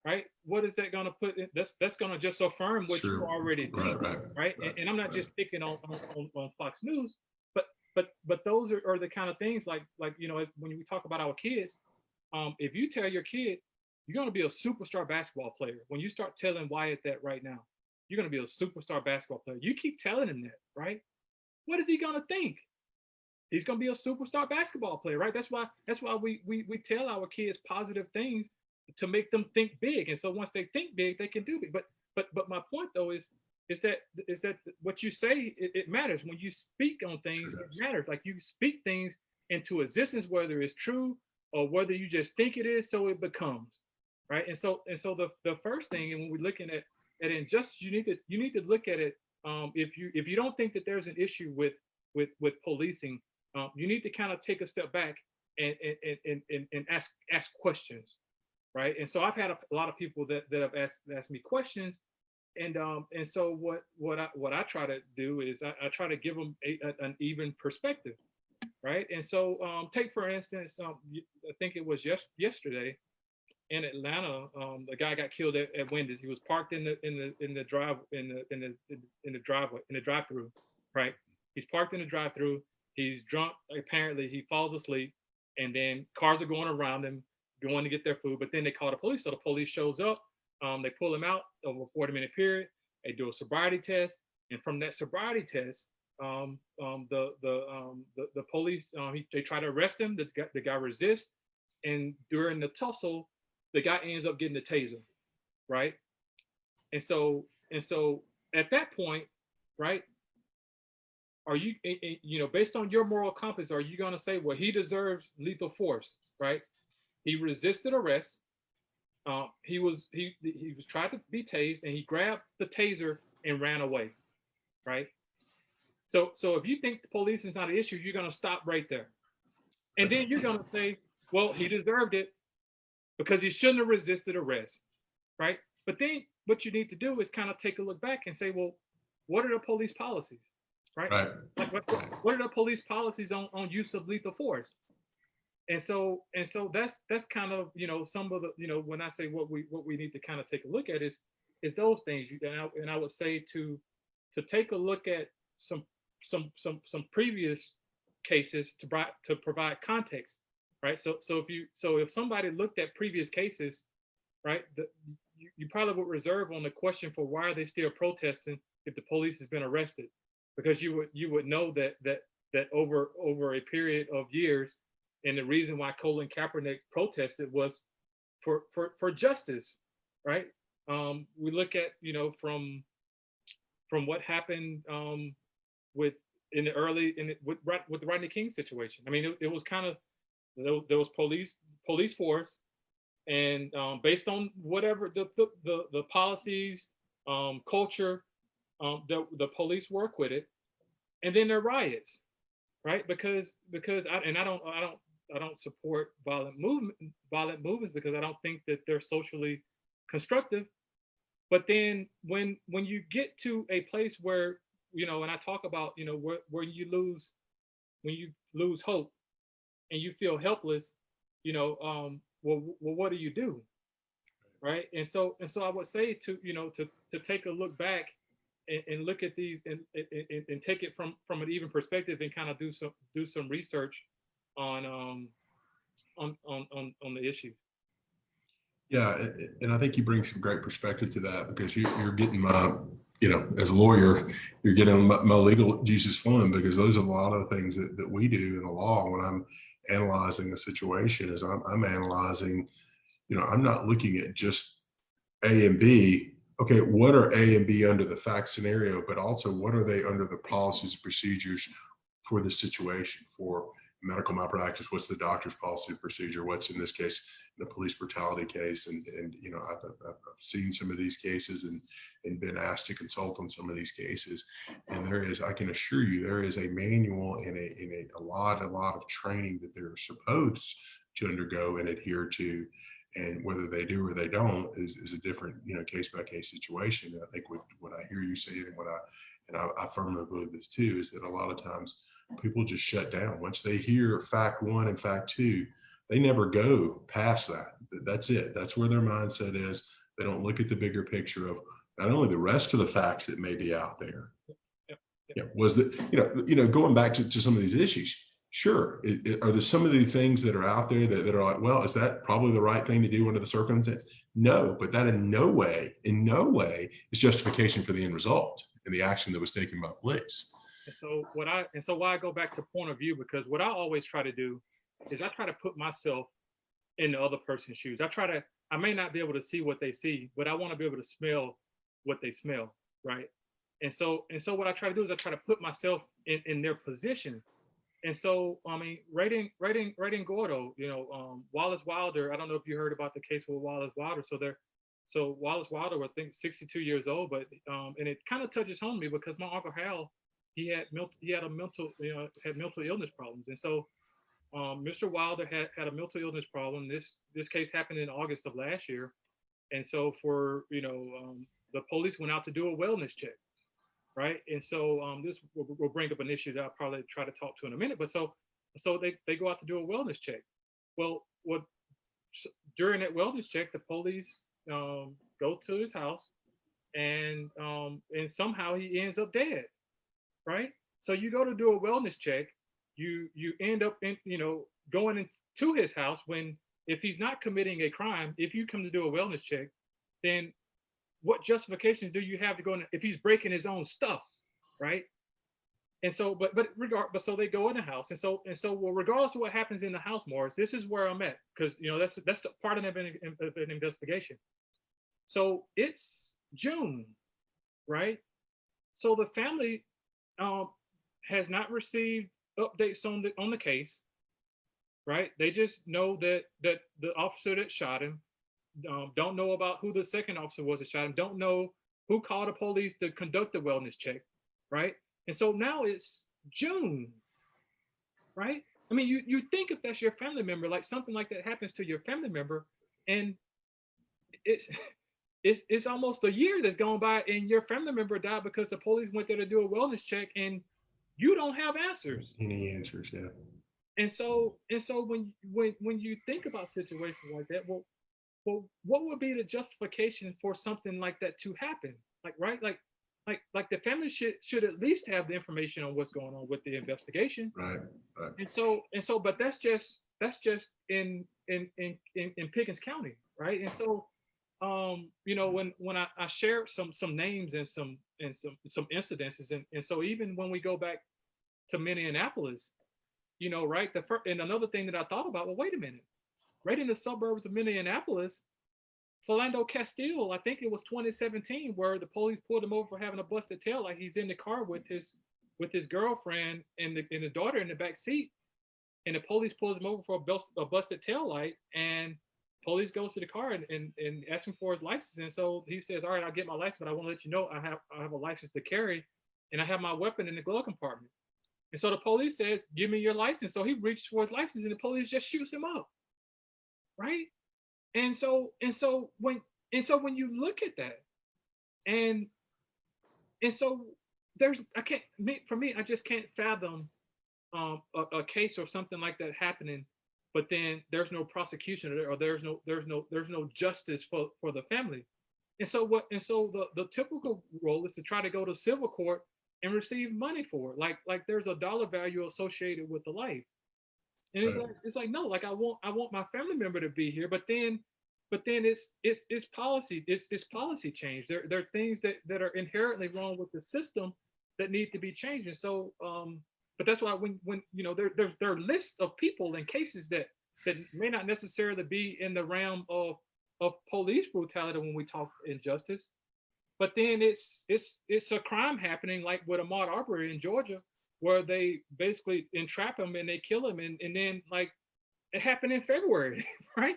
right, what is that going to put in? That's going to just affirm what you already think, right? And I'm not just picking on Fox News, but those are the kind of things like when we talk about our kids, if you tell your kid you're going to be a superstar basketball player, when you start telling Wyatt that right now, you're going to be a superstar basketball player, you keep telling him that, right? What is he going to think? He's going to be a superstar basketball player, right? That's why we tell our kids positive things to make them think big. And so once they think big, they can do big. But my point though is that what you say, it matters. When you speak on things, it matters. Like you speak things into existence, whether it's true or whether you just think it is, so it becomes, right? And so the first thing, and when we're looking at injustice, you need to look at it. If you don't think that there's an issue with policing, you need to kind of take a step back and ask questions, right? And so I've had a lot of people that have asked me questions, and so what I try to do is I try to give them an even perspective, right? And so take for instance, I think it was yesterday in Atlanta, the guy got killed at Wendy's. He was parked in the drive-through, right? He's parked in the drive-through. He's drunk. Apparently, he falls asleep, and then cars are going around him, going to get their food. But then they call the police. So the police shows up. They pull him out over a 40-minute period. They do a sobriety test, and from that sobriety test, the police they try to arrest him. The guy resists, and during the tussle, the guy ends up getting the taser, right? And so at that point, right, are you based on your moral compass, are you going to say, well, he deserves lethal force, right? He resisted arrest. He was tried to be tased, and he grabbed the taser and ran away, right? So if you think the police is not an issue, you're going to stop right there, and then you're going to say, well, he deserved it because he shouldn't have resisted arrest, right? But then what you need to do is kind of take a look back and say, well, what are the police policies, right? Like what are the police policies on use of lethal force? And so that's kind of some of the when I say what we need to kind of take a look at is those things. And I would say to take a look at some previous cases to provide context, right? So if somebody looked at previous cases, right, you probably would reserve on the question for why are they still protesting if the police has been arrested, because you would know that over a period of years. And the reason why Colin Kaepernick protested was for justice, right? We look at from what happened with the Rodney King situation. I mean, it was kind of there was police force, and based on whatever the policies, culture, the police work with it, and then there are riots, right? Because I don't support violent movements because I don't think that they're socially constructive. But then when you get to a place where and I talk about where you lose hope and you feel helpless, well, what do you do, right? And so I would say to take a look back and look at these and take it from an even perspective and kind of do some research on the issue. Yeah, and I think you bring some great perspective to that, because you're getting as a lawyer, you're getting my legal juices flowing, because those are a lot of the things that we do in the law when I'm analyzing a situation. Is I'm analyzing, I'm not looking at just A and B. Okay, what are A and B under the fact scenario, but also what are they under the policies and procedures for the situation? For medical malpractice, what's the doctor's policy and procedure? What's, in this case, in a police brutality case? And I've seen some of these cases and been asked to consult on some of these cases. And I can assure you, there is a manual and a lot of training that they're supposed to undergo and adhere to. And whether they do or they don't is a different, case by case situation. And I think what I hear you say, and I firmly believe this too, is that a lot of times people just shut down once they hear fact one and fact two. They never go past that. That's it. That's where their mindset is. They don't look at the bigger picture of not only the rest of the facts that may be out there. Was that, going back to some of these issues. Sure. Are there some of the things that are out there that are like, well, is that probably the right thing to do under the circumstances? No, but that in no way is justification for the end result and the action that was taken by police. And so why I go back to point of view, because what I always try to do is I try to put myself in the other person's shoes. I may not be able to see what they see, but I want to be able to smell what they smell, right? And so what I try to do is I try to put myself in their position. And so, I mean, writing Gordo, Wallace Wilder. I don't know if you heard about the case with Wallace Wilder. So Wallace Wilder was, I think, 62 years old, but and it kind of touches home me because my Uncle Hal, he had mental illness problems, and so Mr. Wilder had a mental illness problem. This case happened in August of last year, and so the police went out to do a wellness check, right? And so this will bring up an issue that I'll probably try to talk to in a minute. But so they go out to do a wellness check. Well, during that wellness check, the police go to his house, and somehow he ends up dead, right? So you go to do a wellness check, you end up going into his house when, if he's not committing a crime, if you come to do a wellness check, then what justification do you have to go in if he's breaking his own stuff, right? And so, but so they go in the house, and so well, regardless of what happens in the house, Morris, this is where I'm at, because that's the part of an investigation. So it's June, right? So the family has not received updates on the case, right? They just know that the officer that shot him. Don't know about who the second officer was that shot him. Don't know who called the police to conduct the wellness check, right? And so now it's June, right? I mean, you think if that's your family member, like something like that happens to your family member, and it's almost a year that's gone by, and your family member died because the police went there to do a wellness check, and you don't have answers. Any answers? Yeah. And so when you think about situations like that, well, what would be the justification for something like that to happen? Like, right? Like the family should at least have the information on what's going on with the investigation. Right. And so, but that's just in Pickens County, right? And so, when I shared some names and some incidences, and so even when we go back to Minneapolis, right? And another thing that I thought about, well, wait a minute. Right in the suburbs of Minneapolis, Philando Castile, I think it was 2017, where the police pulled him over for having a busted tail. Like, he's in the car with his girlfriend and the daughter in the back seat, and the police pulls him over for a busted tail light, and police goes to the car and asks him for his license. And so he says, all right, I'll get my license, but I want to let you know I have a license to carry, and I have my weapon in the glove compartment. And so the police says, give me your license. So he reaches for his license, and the police just shoots him up. Right. And so when you look at that, and so I just can't fathom a case or something like that happening, but then there's no prosecution, or there's no justice for the family. And so the typical role is to try to go to civil court and receive money for it. Like there's a dollar value associated with the life. And it's like no, like I want my family member to be here, but then but then it's policy, it's policy change. There are things that are inherently wrong with the system that need to be changed. And so but that's why when there are lists of people and cases that may not necessarily be in the realm of police brutality when we talk injustice, but then it's a crime happening like with Ahmaud Arbery in Georgia, where they basically entrap him and they kill him, and then like it happened in February, right?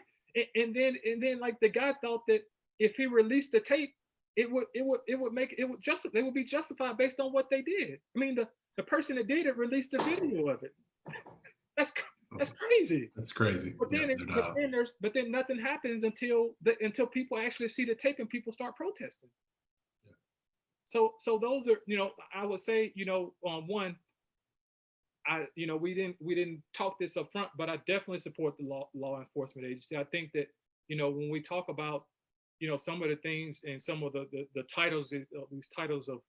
And then like the guy thought that if he released the tape, it would make it would just they would be justified based on what they did. I mean, the person that did it released the video of it. That's that's crazy. That's crazy. But Yeah, then no doubt. but then nothing happens until people actually see the tape and people start protesting. So those are, I would say, one, we didn't talk this up front, but I definitely support the law enforcement agency. I think that, when we talk about, some of the things and some of the titles, these titles of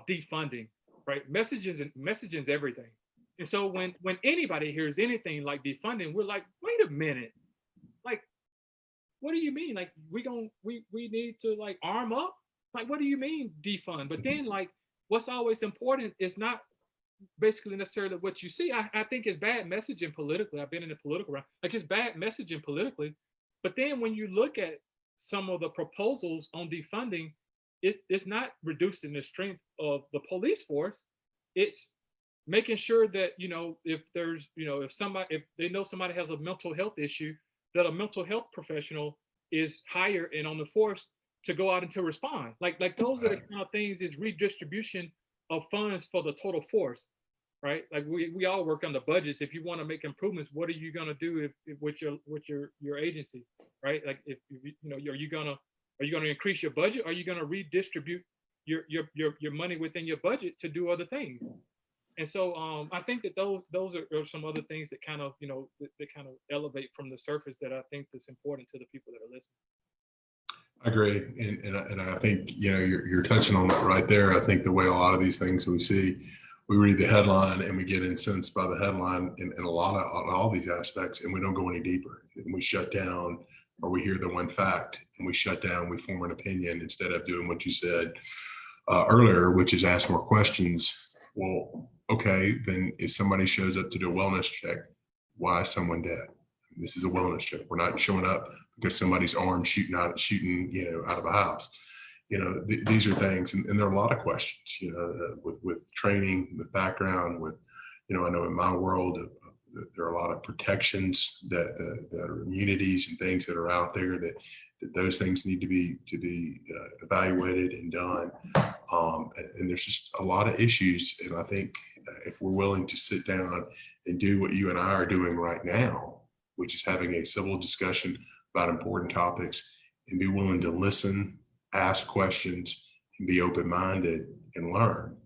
defunding, right? Messaging is everything. And so when anybody hears anything like defunding, we're like, wait a minute, like, what do you mean? Like, we need to like arm up? Like, what do you mean defund? But then like, what's always important is not basically necessarily what you see. I think it's bad messaging politically. I've been in the political realm. Like, it's bad messaging politically. But then when you look at some of the proposals on defunding, it's not reducing the strength of the police force. It's making sure that, if there's, if they know somebody has a mental health issue, that a mental health professional is hired and on the force to go out and to respond. Like those are the kind of things, is redistribution of funds for the total force, right? Like we all work on the budgets. If you want to make improvements, what are you going to do if with your agency, right? Like if are you going to increase your budget? Or are you going to redistribute your money within your budget to do other things? And so I think that those are some other things that kind of that kind of elevate from the surface that I think that's important to the people that are listening. I agree, and I think you're touching on it right there. I think the way a lot of these things we see, we read the headline and we get incensed by the headline in a lot of on all these aspects, and we don't go any deeper. And we shut down, or we hear the one fact and we shut down. We form an opinion instead of doing what you said earlier, which is ask more questions. Well, okay, then if somebody shows up to do a wellness check, why is someone dead? This is a wellness check. We're not showing up because somebody's arm shooting out of a house. These are things, and there are a lot of questions. With training, with background, with I know in my world there are a lot of protections that are immunities and things that are out there that those things need to be evaluated and done. And there's just a lot of issues, and I think if we're willing to sit down and do what you and I are doing right now, which is having a civil discussion about important topics, and be willing to listen, ask questions, and be open-minded and learn,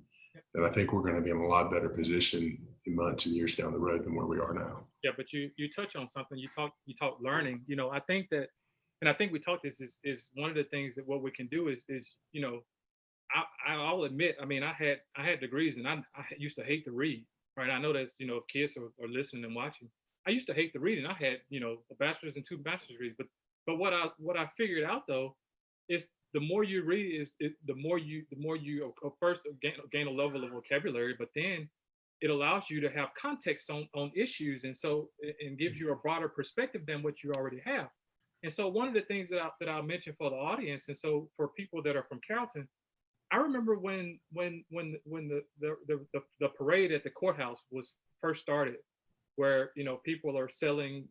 then I think we're going to be in a lot better position in months and years down the road than where we are now. Yeah, but you touch on something. You talk learning. I think that, and I think we talked this is one of the things that what we can do is I'll admit. I mean, I had degrees, and I used to hate to read. Right. I know that's if kids are listening and watching. I used to hate to read, and I had a bachelor's and 2 master's degrees. But what I figured out though is the more you read the more you first gain a level of vocabulary, but then it allows you to have context on issues, and gives you a broader perspective than what you already have. And so one of the things that I'll mention for the audience, and so for people that are from Carrollton, I remember when the parade at the courthouse was first started, where people are selling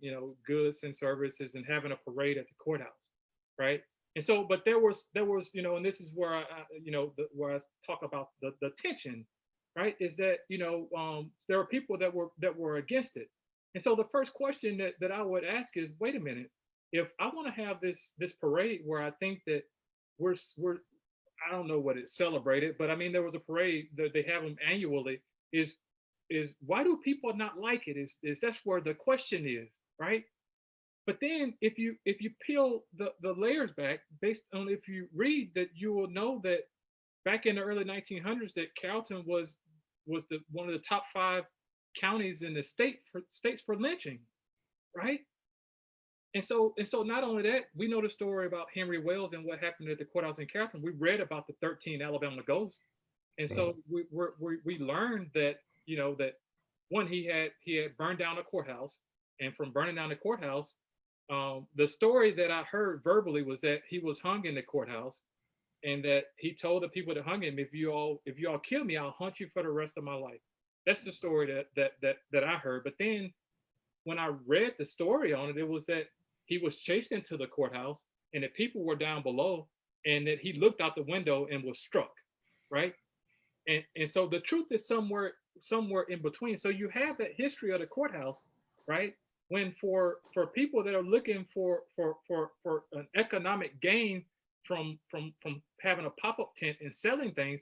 goods and services and having a parade at the courthouse, right? And so, but there was and this is where where I talk about the tension, right? Is that there are people that were against it. And so the first question that I would ask is, wait a minute, if I want to have this parade where I think that we're I don't know what it's celebrated, but I mean there was a parade that they have them annually. Is why do people not like it? Is that's where the question is, right? But then if you peel the layers back, based on if you read that, you will know that back in the early 1900s that Carrollton was one of the top 5 counties in the states for lynching, right? And so not only that, we know the story about Henry Wells and what happened at the courthouse in Catherine. We read about the 13 Alabama ghosts. And Right. so we learned that, that one, he had burned down the courthouse, and from burning down the courthouse, the story that I heard verbally was that he was hung in the courthouse, and that he told the people that hung him, if you all kill me, I'll haunt you for the rest of my life. That's the story that I heard. But then when I read the story on it, it was that he was chased into the courthouse, and the people were down below, and that he looked out the window and was struck, right? And so the truth is somewhere in between. So you have that history of the courthouse, right? When for people that are looking for an economic gain from having a pop-up tent and selling things,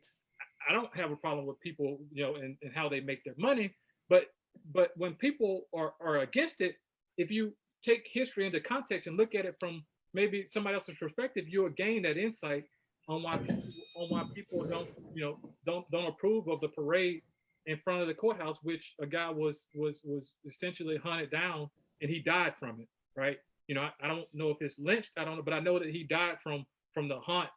I don't have a problem with people, and how they make their money. But when people are against it, if you take history into context and look at it from maybe somebody else's perspective, you'll gain that insight on why people don't approve of the parade in front of the courthouse, which a guy was essentially hunted down, and he died from it, right? I don't know if it's lynched, I don't know, but I know that he died from the hunt,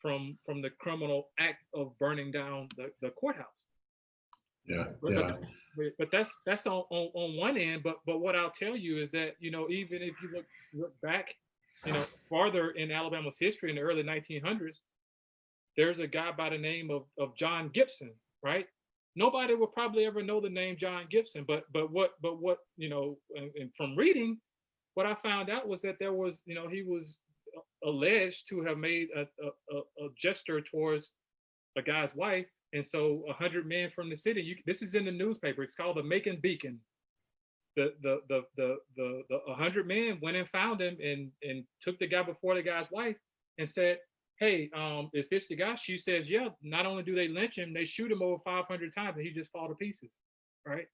from the criminal act of burning down the courthouse. Yeah. But, Yeah. but that's on one end. But what I'll tell you is that, even if you look back, farther in Alabama's history in the early 1900s, there's a guy by the name of John Gibson, right? Nobody will probably ever know the name John Gibson, but what and from reading, what I found out was that there was, he was alleged to have made a gesture towards a guy's wife. And so 100 men from the city, this is in the newspaper, it's called the Macon Beacon. The 100 men went and found him, and took the guy before the guy's wife and said, hey, is this the guy? She says, yeah. Not only do they lynch him, they shoot him over 500 times, and he just fall to pieces, right?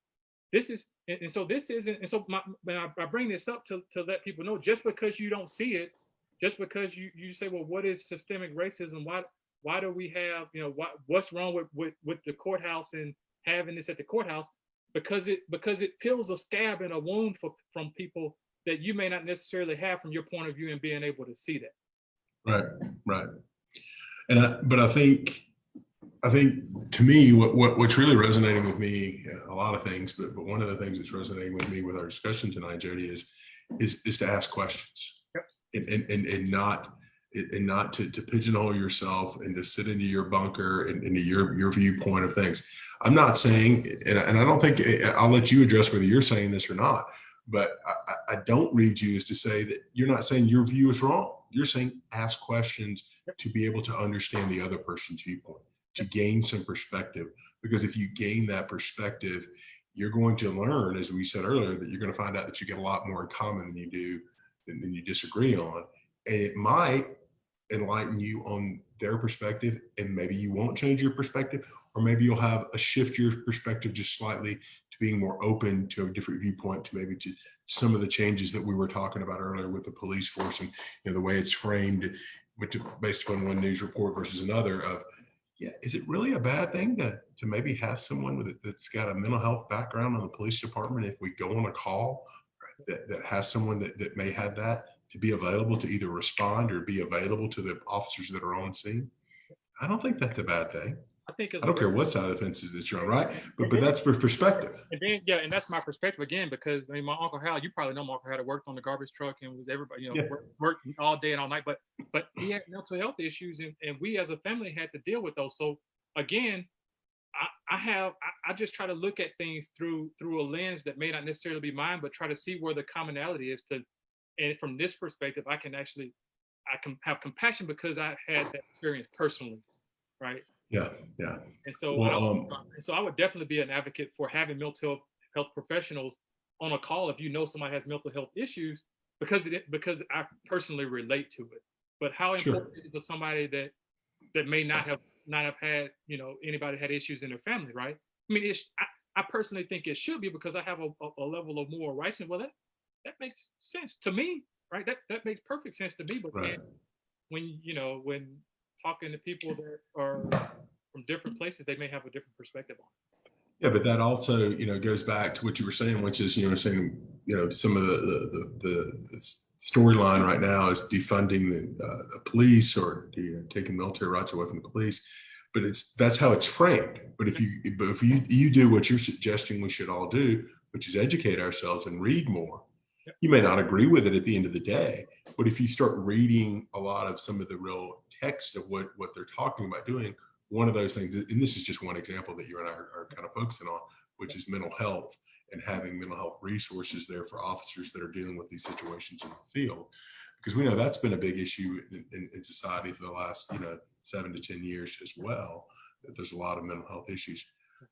This is, and so this isn't, and so when I bring this up to let people know, just because you don't see it, just because you say, well, what is systemic racism? Why do we have, what's wrong with the courthouse and having this at the courthouse? Because it peels a scab and a wound from people that you may not necessarily have from your point of view, and being able to see that. Right. Right. But I think to me, what's really resonating with me, a lot of things, but one of the things that's resonating with me with our discussion tonight, Jodie, is to ask questions. Yep. and not to pigeonhole yourself and to sit into your bunker and into your viewpoint of things. I'm not saying, and I don't think, I'll let you address whether you're saying this or not, but I don't read you as to say that you're not saying your view is wrong. You're saying ask questions to be able to understand the other person's viewpoint, to gain some perspective. Because if you gain that perspective, you're going to learn, as we said earlier, that you're going to find out that you get a lot more in common than you disagree on. And it might enlighten you on their perspective, and maybe you won't change your perspective, or maybe you'll have a shift your perspective just slightly to being more open to a different viewpoint, to maybe to some of the changes that we were talking about earlier with the police force, and the way it's framed, based upon one news report versus another, of, yeah, is it really a bad thing to maybe have someone that's got a mental health background on the police department, if we go on a call that has someone that may have that, to be available to either respond or be available to the officers that are on scene? I don't think that's a bad thing. I don't care what side of the fence is that you're on, right? But that's perspective. And then, yeah, and that's my perspective again, because I mean, my Uncle Hal, you probably know my Uncle Hal, that worked on the garbage truck and was everybody, worked all day and all night, but he had mental health issues, and we as a family had to deal with those. So again, I just try to look at things through a lens that may not necessarily be mine, but try to see where the commonality is, and from this perspective, I can have compassion because I had that experience personally, right? Yeah, yeah. And so, I would definitely be an advocate for having mental health professionals on a call if you know somebody has mental health issues, because I personally relate to it. But how important is it for somebody that may not have had, anybody had issues in their family, right? I mean, I personally think it should be, because I have a level of moral righteousness. Well, that makes sense to me, right? That makes perfect sense to me. But then when talking to people that are from different places, they may have a different perspective on it. Yeah, but that also, goes back to what you were saying, which is, saying, some of the storyline right now is defunding the police, or taking military rights away from the police. But that's how it's framed. But if you do what you're suggesting we should all do, which is educate ourselves and read more, you may not agree with it at the end of the day. But if you start reading a lot of some of the real text of what they're talking about doing, one of those things, and this is just one example that you and I are kind of focusing on, which is mental health, and having mental health resources there for officers that are dealing with these situations in the field. Because we know that's been a big issue in society for the last 7 to 10 years as well, that there's a lot of mental health issues.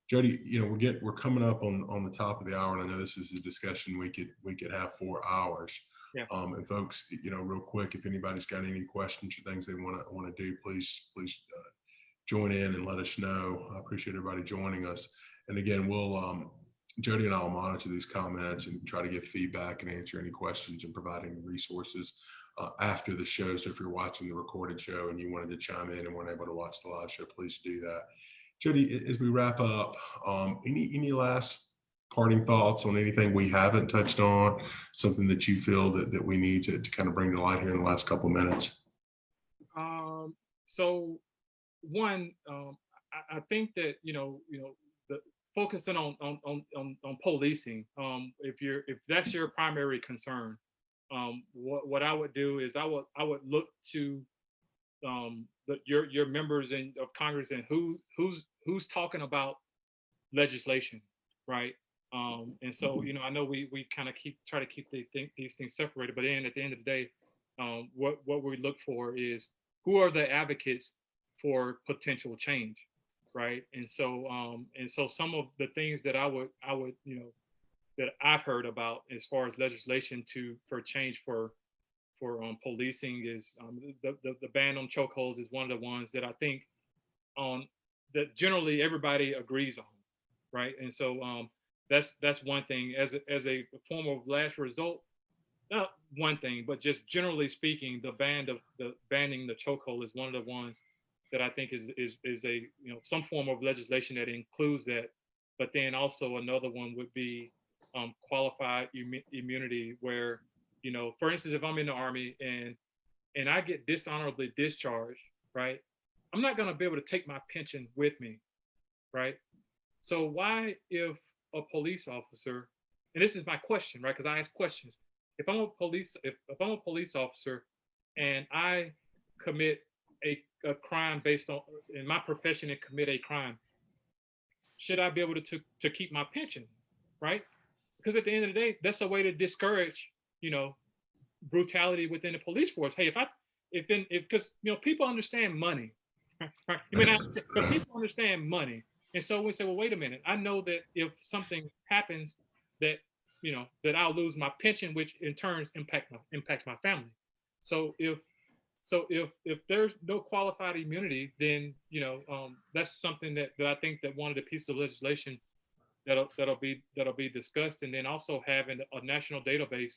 Jody, we're coming up on the top of the hour, and I know this is a discussion we could have 4 hours. Yeah. And folks, real quick, if anybody's got any questions or things they want to do, please join in and let us know. I appreciate everybody joining us. And again, we'll Jody and I will monitor these comments and try to give feedback and answer any questions and provide any resources after the show. So if you're watching the recorded show and you wanted to chime in and weren't able to watch the live show, please do that. Jody, as we wrap up, any last parting thoughts on anything we haven't touched on, something that you feel that we need to kind of bring to light here in the last couple of minutes? So one, I think that the focusing on policing, if that's your primary concern, what I would do is I would look to your members of Congress and who's talking about legislation, right? And so I know we kind of try to keep these things separated, but then at the end of the day, what we look for is who are the advocates for potential change, right? And so some of the things that I would that I've heard about as far as legislation for change for policing is the ban on chokeholds is one of the ones that I think that generally everybody agrees on, right? And so that's one thing as a form of last result. Not one thing, but just generally speaking, the banning the chokehold is one of the ones that I think is a some form of legislation that includes that. But then also another one would be qualified immunity, where for instance, if I'm in the Army and I get dishonorably discharged, right, I'm not going to be able to take my pension with me, right? So why, if a police officer, and this is my question, right, because I ask questions, if I'm a police officer and I commit a crime based on in my profession and commit a crime, should I be able to keep my pension, right? Because at the end of the day, that's a way to discourage brutality within the police force. Hey, because people understand money, right? But people understand money, and so we say, well, wait a minute. I know that if something happens, that that I'll lose my pension, which in turn impacts my family. So if there's no qualified immunity, then that's something that I think that one of the pieces of legislation that'll be discussed, and then also having a national database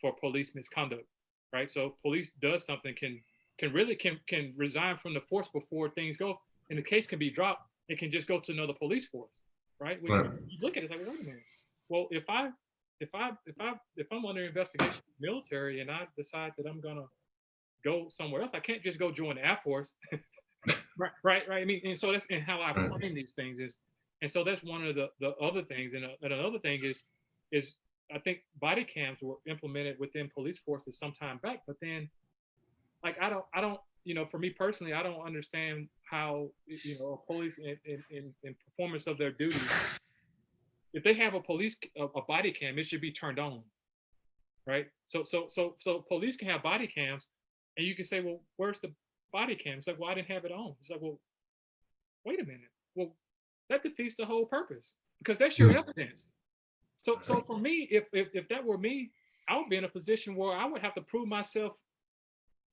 for police misconduct, right? So police does something can resign from the force before things go, and the case can be dropped. It can just go to another police force, right? When you look at it, it's like, wait a minute. Well, if I'm under investigation in the military and I decide that I'm gonna go somewhere else, I can't just go join the Air Force, right. I mean, and so that's how I frame these things is, and so that's one of the other things. And another thing is I think body cams were implemented within police forces some time back, but then like I don't for me personally, I don't understand how police in performance of their duties, if they have a body cam, it should be turned on, right? So police can have body cams, and you can say, well, where's the body cam? It's like, well, I didn't have it on. It's like, well, wait a minute. Well, that defeats the whole purpose, because that's your evidence. So for me, if that were me, I would be in a position where I would have to prove myself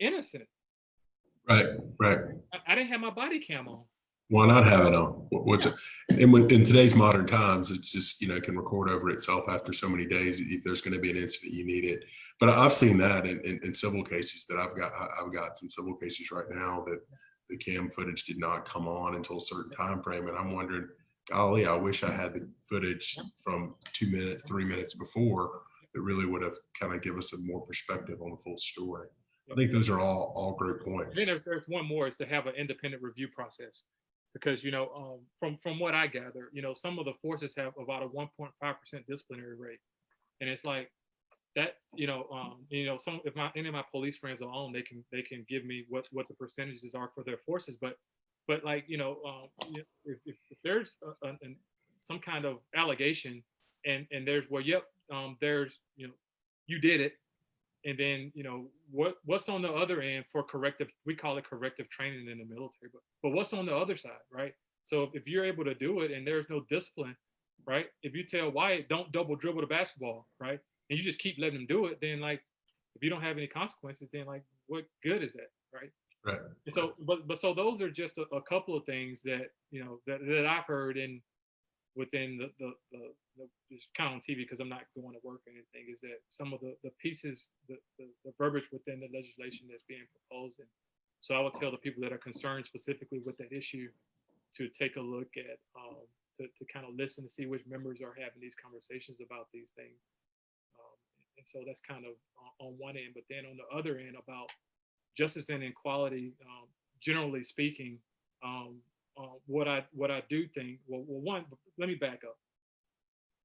innocent. Right. I didn't have my body cam on. Why not have it on? In today's modern times, it's just it can record over itself after so many days. If there's going to be an incident, you need it. But I've seen that in civil cases that I've got some civil cases right now that the cam footage did not come on until a certain time frame, and I'm wondering, golly, I wish I had the footage from 2 minutes, 3 minutes before, that really would have kind of give us a more perspective on the full story. I Yep. think those are all great And points. then there's one more, is to have an independent review process, because from what I gather, some of the forces have about a 1.5% disciplinary rate, and it's like that. Some, if any of my police friends are on, they can give me what the percentages are for their forces, but like if there's some kind of allegation, and there's, well, yep, there's, you did it, and then what's on the other end for corrective, we call it corrective training in the military, but what's on the other side, right? So if you're able to do it and there's no discipline, right? If you tell Wyatt, don't double dribble the basketball, right, and you just keep letting him do it, then, like, if you don't have any consequences, then, like, what good is that, right? Right. And so, but so those are just a couple of things that that I've heard within the just kind of on TV, because I'm not going to work or anything, is that some of the pieces, the verbiage within the legislation that's being proposed. And so I would tell the people that are concerned specifically with that issue to take a look at, to kind of listen to see which members are having these conversations about these things. And so that's kind of on one end, but then on the other end, about justice and equality, generally speaking, what I do think, well, one, let me back up.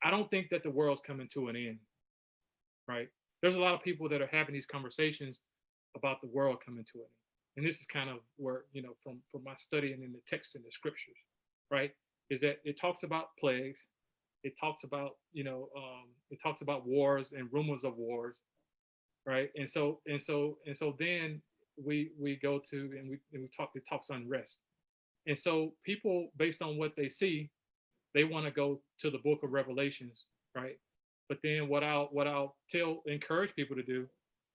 I don't think that the world's coming to an end, right? There's a lot of people that are having these conversations about the world coming to an end, and this is kind of where, from my studying in the text and the scriptures, right, is that it talks about plagues, it talks about wars and rumors of wars, right? And so then we go to, and we talk, it talks unrest. And so people, based on what they see, they want to go to the book of Revelations, right? But then what I'll encourage people to do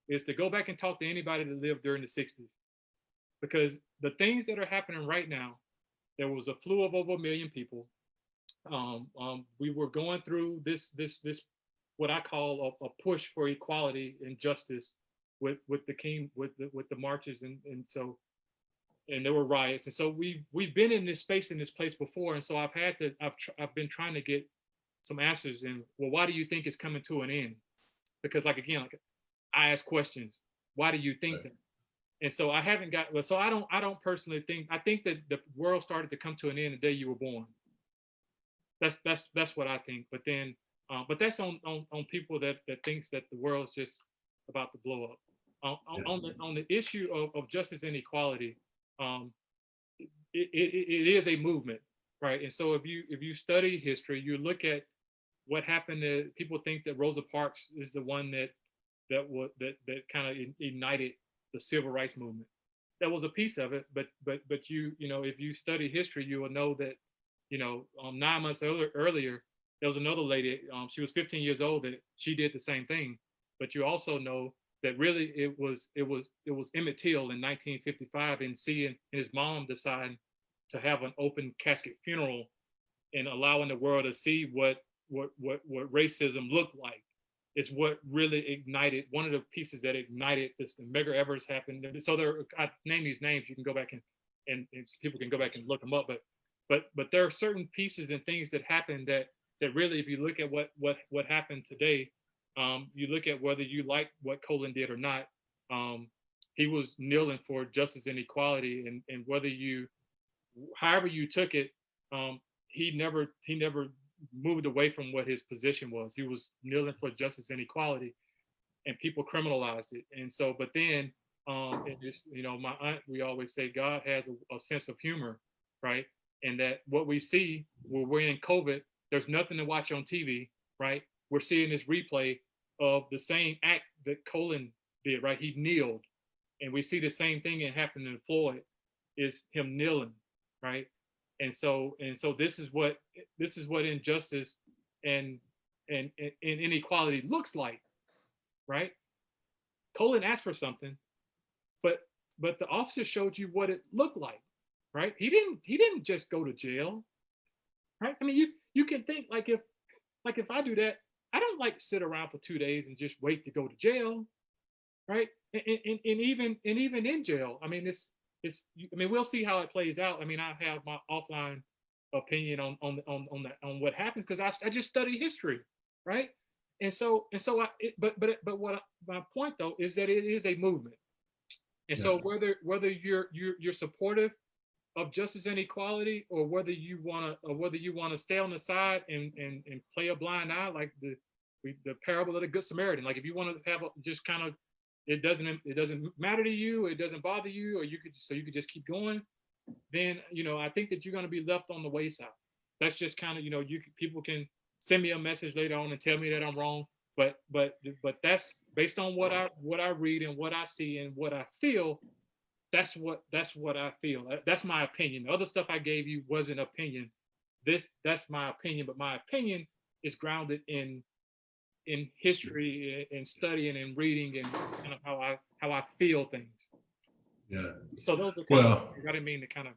is to go back and talk to anybody that lived during the 60s. Because the things that are happening right now, there was a flu of over 1 million people. We were going through this what I call a push for equality and justice with the marches, and there were riots, and so we've been in this space, in this place before, and so I've been trying to get some answers. And, well, why do you think it's coming to an end? Because, like, again, like, I ask questions. Why do you think Right. that? And so I haven't got, so I don't personally think, I think that the world started to come to an end the day you were born. That's what I think. But then, but that's on people that thinks that the world's just about to blow up. Yeah. On the issue of justice and equality, it is a movement, right? And so if you study history, you look at what happened. People think that Rosa Parks is the one that kind of ignited the civil rights movement. That was a piece of it, but if you study history, you will know that 9 months earlier, there was another lady. She was 15 years old, that she did the same thing. But you also know that really it was Emmett Till in 1955, and seeing his mom deciding to have an open casket funeral and allowing the world to see what racism looked like, is what really ignited, one of the pieces that ignited this. The Medgar Evers happened. So I name these names. You can go back and people can go back and look them up. But there are certain pieces and things that happened that really, if you look at what happened today, you look at whether you like what Colin did or not. He was kneeling for justice and equality, and whether however you took it, he never moved away from what his position was. He was kneeling for justice and equality, and people criminalized it. And so, but then, it just, my aunt, we always say God has a sense of humor, right? And that what we see when we're in COVID, there's nothing to watch on TV, right? We're seeing this replay of the same act that Colin did, right? He kneeled, and we see the same thing that happened to Floyd, is him kneeling, right? And so this is what injustice and inequality looks like, right? Colin asked for something, but the officer showed you what it looked like, right? He didn't just go to jail, right? I mean, you can think, like, if I do that, I don't like sit around for 2 days and just wait to go to jail, right? And even in jail, I mean, I mean, we'll see how it plays out. I mean, I have my offline opinion on what happens, because I just study history, right? But my point though is that it is a movement. And Yeah. so whether you're supportive of justice and equality, or whether you want to stay on the side and play a blind eye, like the parable of the Good Samaritan. Like if you want to have just kind of, it doesn't matter to you, it doesn't bother you, or you could just keep going, then I think that you're going to be left on the wayside. That's just kind of, people can send me a message later on and tell me that I'm wrong, but that's based on what I read and what I see and what I feel. That's what I feel. That's my opinion. The other stuff I gave you wasn't opinion. That's my opinion, but my opinion is grounded in history and studying and reading and kind of how I feel things. Yeah. So those are kind of, Well, I didn't mean to kind of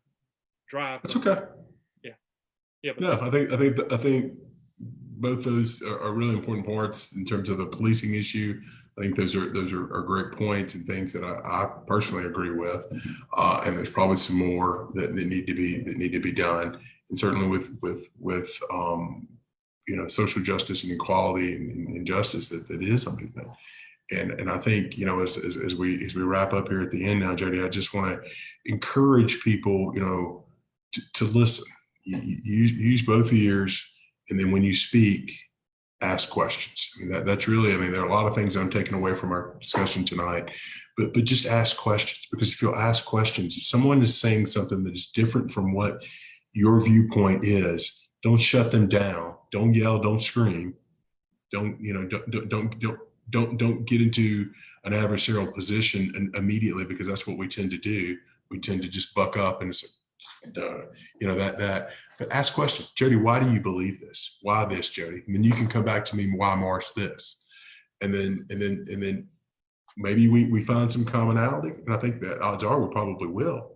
drive. that's okay. Yeah, but No, I think both those are really important parts in terms of the policing issue. I think those are great points and things that I personally agree with. And there's probably some more that need to be done. And certainly with social justice and equality and justice, that is something that. And I think, as we wrap up here at the end now, Jody, I just want to encourage people, to listen. Use both ears, and then when you speak, ask questions. I mean, that's really, there are a lot of things I'm taking away from our discussion tonight, but just ask questions, because if you'll ask questions, if someone is saying something that is different from what your viewpoint is, don't shut them down. Don't yell, don't scream. Don't get into an adversarial position immediately, because that's what we tend to do. We tend to just buck up and say, but ask questions. Jody, why do you believe this? Why this, Jody? And then you can come back to me, why Marsh this? And then maybe we find some commonality. And I think that odds are we probably will.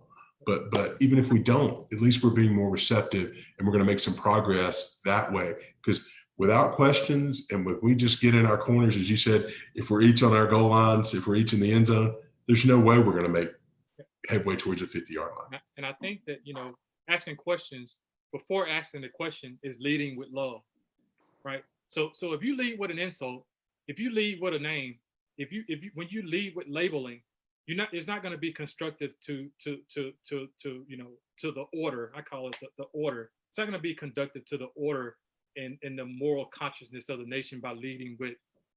But even if we don't, at least we're being more receptive, and we're going to make some progress that way. Because without questions, and we just get in our corners, as you said, if we're each on our goal lines, if we're each in the end zone, there's no way we're going to make headway towards a 50-yard line. And I think that, asking questions before asking the question is leading with love, right? So if you lead with an insult, if you lead with a name, when you lead with labeling, it's not going to be constructive to the order. I call it the order. It's not going to be conductive to the order and the moral consciousness of the nation by leading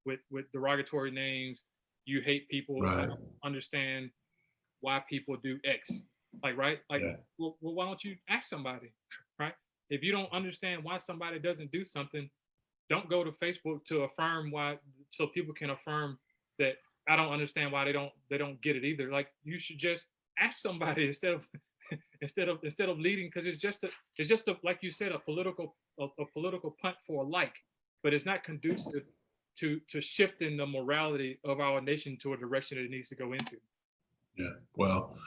with derogatory names. You hate people. Right. I don't understand why people do X. Right? Yeah. Well, why don't you ask somebody, right? If you don't understand why somebody doesn't do something, don't go to Facebook to affirm why, so people can affirm that I don't understand why they don't get it either. Like, you should just ask somebody instead of leading, because it's just a like you said, a political punt for a like, but it's not conducive to shifting the morality of our nation to a direction that it needs to go into. Yeah. Well,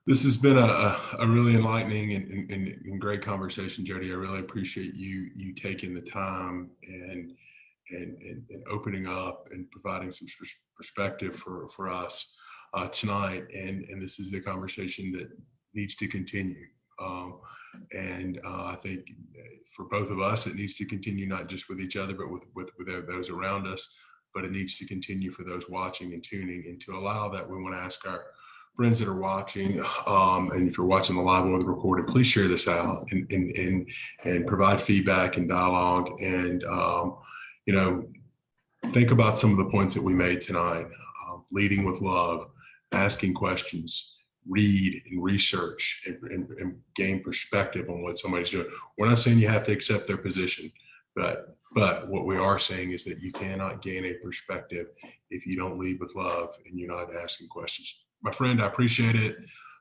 this has been a really enlightening and great conversation, Jody. I really appreciate you taking the time and opening up and providing some perspective for us tonight. And this is the conversation that needs to continue. I think for both of us, it needs to continue, not just with each other, but with those around us. But it needs to continue for those watching and tuning, and to allow that. We want to ask our friends that are watching, and if you're watching the live or the recorded, please share this out and provide feedback and dialogue. And think about some of the points that we made tonight. Leading with love, asking questions, read and research, and gain perspective on what somebody's doing. We're not saying you have to accept their position, but what we are saying is that you cannot gain a perspective if you don't lead with love and you're not asking questions. My friend, I appreciate it.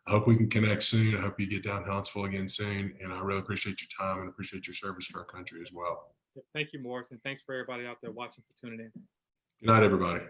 I hope we can connect soon. I hope you get down to Huntsville again soon. And I really appreciate your time and appreciate your service to our country as well. Thank you, Morris, and thanks for everybody out there watching for tuning in. Good night, everybody.